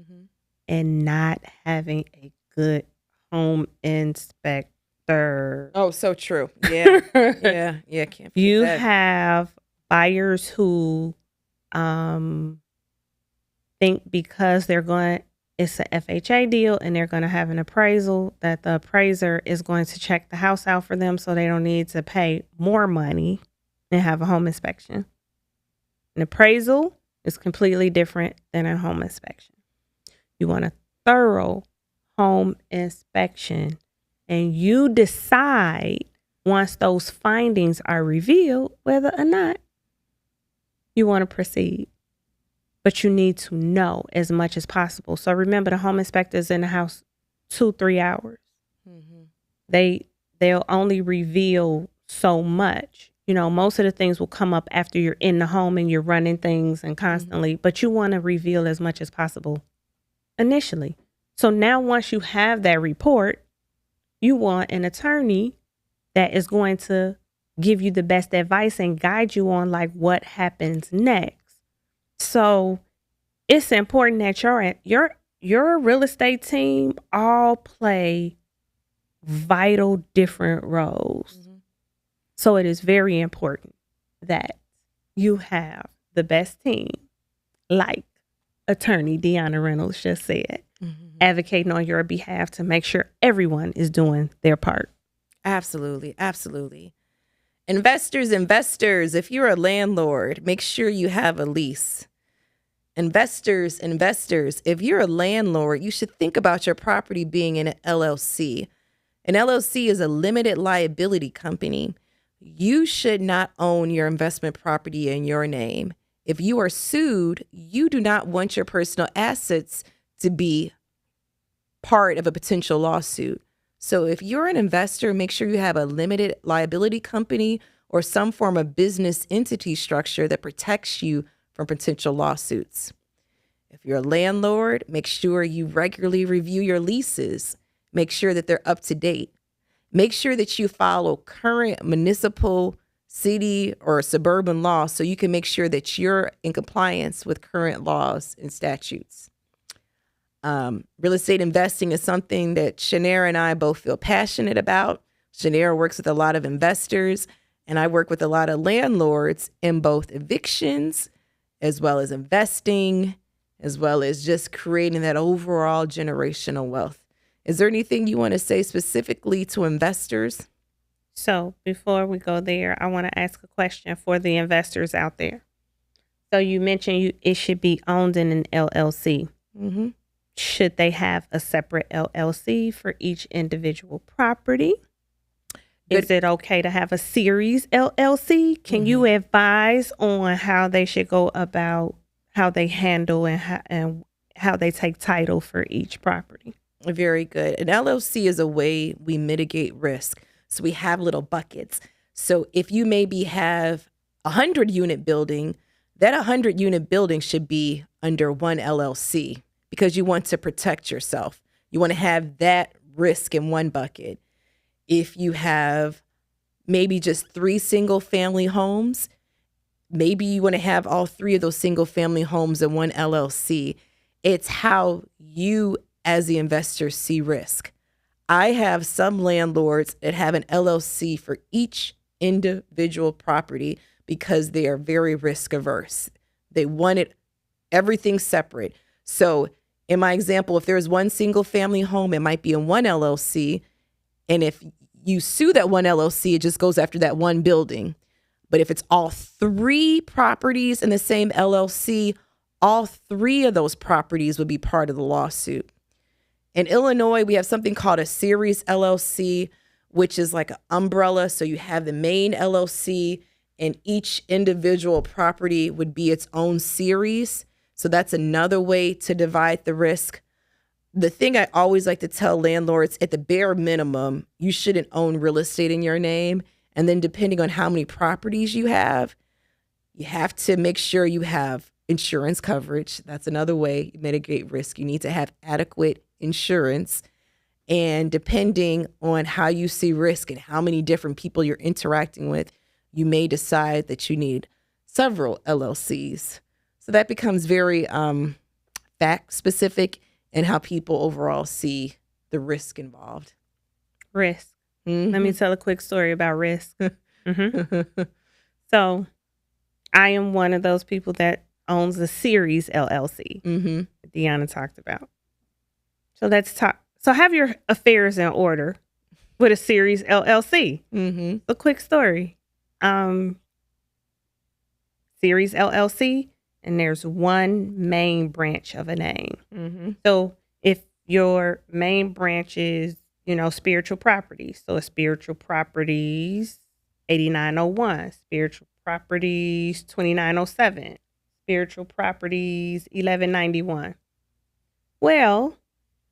and not having a good home inspector. Oh, so true. Yeah. Yeah. Can't you that. Have buyers who think because it's a FHA deal and they're going to have an appraisal, that the appraiser is going to check the house out for them so they don't need to pay more money and have a home inspection. An appraisal is completely different than a home inspection. You want a thorough home inspection, and you decide once those findings are revealed whether or not you want to proceed. But you need to know as much as possible. So remember, the home inspector is in the house 2-3 hours. Mm-hmm. They'll only reveal so much. Most of the things will come up after you're in the home and you're running things and constantly, but you want to reveal as much as possible initially. So now once you have that report, you want an attorney that is going to give you the best advice and guide you on like what happens next. So it's important that your real estate team all play vital different roles. Mm-hmm. So it is very important that you have the best team, like attorney Dionna Reynolds just said, advocating on your behalf to make sure everyone is doing their part. Absolutely. Absolutely. Investors, if you're a landlord, make sure you have a lease. Investors, if you're a landlord, you should think about your property being in an LLC. An LLC is a limited liability company. You should not own your investment property in your name. If you are sued, you do not want your personal assets to be part of a potential lawsuit. So if you're an investor, make sure you have a limited liability company or some form of business entity structure that protects you from potential lawsuits. If you're a landlord, make sure you regularly review your leases. Make sure that they're up to date. Make sure that you follow current municipal, city, or suburban laws so you can make sure that you're in compliance with current laws and statutes. Real estate investing is something that Shanara and I both feel passionate about. Shanara works with a lot of investors, and I work with a lot of landlords in both evictions, as well as investing, as well as just creating that overall generational wealth. Is there anything you want to say specifically to investors? So before we go there, I want to ask a question for the investors out there. So you mentioned it should be owned in an LLC. Mm-hmm. Should they have a separate LLC for each individual property? Is it okay to have a series LLC? Can you advise on how they should go about how they handle and how they take title for each property? Very good. An LLC is a way we mitigate risk. So we have little buckets. So if you maybe have a 100-unit building, that 100-unit building should be under one LLC because you want to protect yourself. You want to have that risk in one bucket. If you have maybe just 3 single-family homes, maybe you want to have all 3 of those single-family homes in one LLC. It's how you, as the investor, see risk. I have some landlords that have an LLC for each individual property because they are very risk averse. They wanted everything separate. So in my example, if there's one single family home, it might be in one LLC. And if you sue that one LLC, it just goes after that one building. But if it's all 3 properties in the same LLC, all 3 of those properties would be part of the lawsuit. In Illinois, we have something called a series LLC, which is like an umbrella. So you have the main LLC and each individual property would be its own series. So that's another way to divide the risk. The thing I always like to tell landlords, at the bare minimum, you shouldn't own real estate in your name. And then depending on how many properties you have to make sure you have insurance coverage. That's another way you mitigate risk. You need to have adequate insurance. And depending on how you see risk and how many different people you're interacting with, you may decide that you need several LLCs. So that becomes very fact specific in how people overall see the risk involved. Risk. Mm-hmm. Let me tell a quick story about risk. Mm-hmm. So I am one of those people that owns a series LLC. Mm-hmm. Dionna talked about. So let's talk. So have your affairs in order with a series LLC. Mm-hmm. A quick story. Series LLC, and there's one main branch of a name. Mm-hmm. So if your main branch is, spiritual properties, so spiritual properties 8901, spiritual properties 2907, spiritual properties 1191. Well,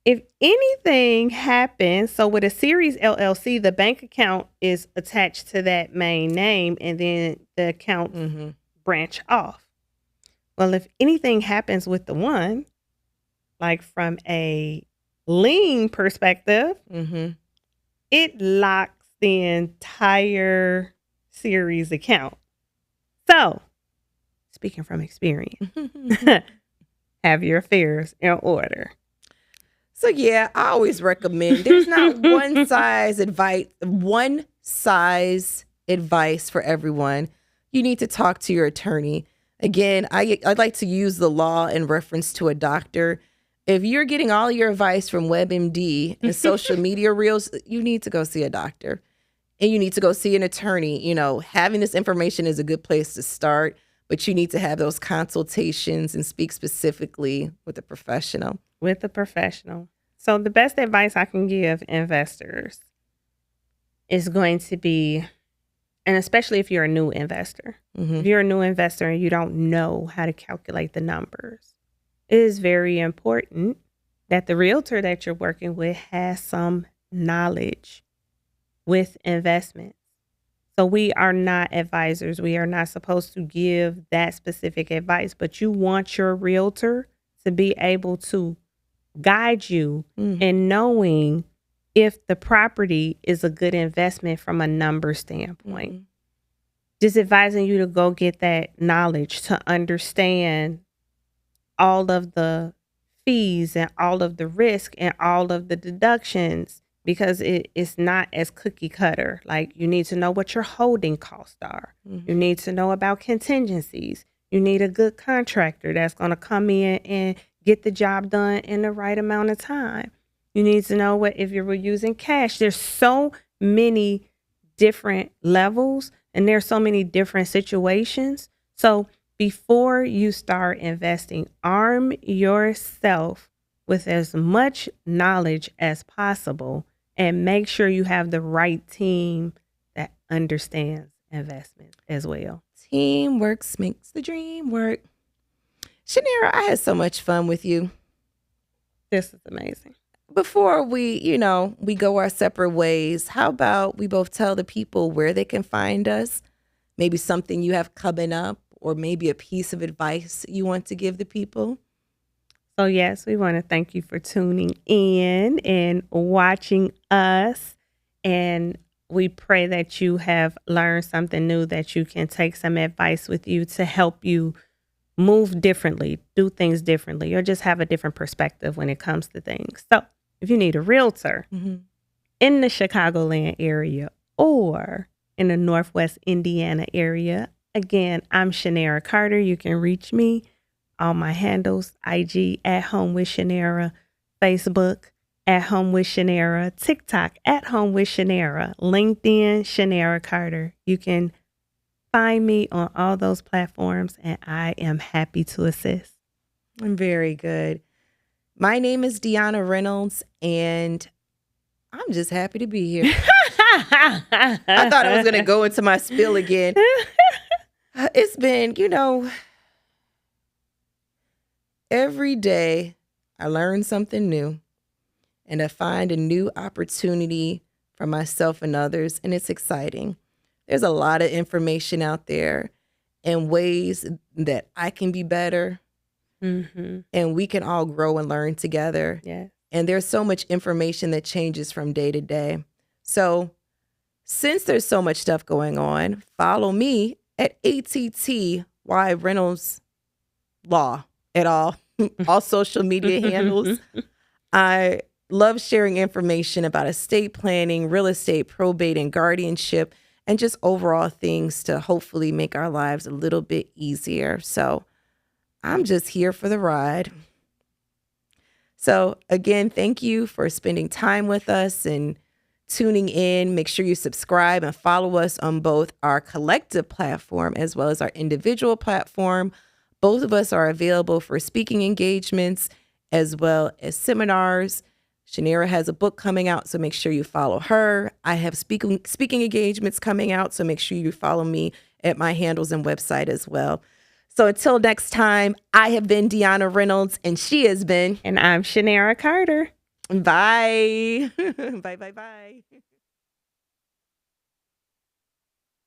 If anything happens, so with a Series LLC, the bank account is attached to that main name and then the account branch off. Well, if anything happens with the one, like from a lien perspective, it locks the entire Series account. So, speaking from experience, have your affairs in order. So yeah, I always recommend there's not one size advice for everyone. You need to talk to your attorney. Again, I'd like to use the law in reference to a doctor. If you're getting all your advice from WebMD and social media reels, you need to go see a doctor and you need to go see an attorney. You know, having this information is a good place to start, but you need to have those consultations and speak specifically with a professional. So the best advice I can give investors is going to be, and especially if you're a new investor, if you're a new investor and you don't know how to calculate the numbers, it is very important that the realtor that you're working with has some knowledge with investments. So we are not advisors. We are not supposed to give that specific advice, but you want your realtor to be able to guide you in knowing if the property is a good investment from a number standpoint. Just advising you to go get that knowledge to understand all of the fees and all of the risk and all of the deductions, because it's not as cookie cutter. Like, you need to know what your holding costs are. You need to know about contingencies. You need a good contractor that's going to come in and get the job done in the right amount of time. You need to know what if you were using cash. There's so many different levels and there's so many different situations. So before you start investing, arm yourself with as much knowledge as possible and make sure you have the right team that understands investment as well. Teamwork makes the dream work. Shanara, I had so much fun with you. This is amazing. Before we go our separate ways, how about we both tell the people where they can find us? Maybe something you have coming up or maybe a piece of advice you want to give the people? So yes, we want to thank you for tuning in and watching us. And we pray that you have learned something new, that you can take some advice with you to help you move differently, do things differently, or just have a different perspective when it comes to things. So if you need a realtor in the Chicagoland area or in the Northwest Indiana area, again, I'm Shanara Carter. You can reach me on my handles, IG at Home with Shanara, Facebook at Home with Shanara, TikTok at Home with Shanara, LinkedIn, Shanara Carter. You can find me on all those platforms and I am happy to assist. Very good. My name is Dionna Reynolds and I'm just happy to be here. I thought I was going to go into my spiel again. It's been, every day I learn something new and I find a new opportunity for myself and others, and it's exciting. There's a lot of information out there and ways that I can be better and we can all grow and learn together. Yeah. And there's so much information that changes from day to day. So since there's so much stuff going on, follow me at ATTY Reynolds Law at all social media handles. I love sharing information about estate planning, real estate, probate, and guardianship, and just overall things to hopefully make our lives a little bit easier. So I'm just here for the ride. So again, thank you for spending time with us and tuning in. Make sure you subscribe and follow us on both our collective platform as well as our individual platform. Both of us are available for speaking engagements as well as seminars. Shanara has a book coming out, so make sure you follow her. I have speaking engagements coming out, so make sure you follow me at my handles and website as well. So until next time, I have been Dionna Reynolds, and she has been... And I'm Shanara Carter. Bye. Bye, bye, bye.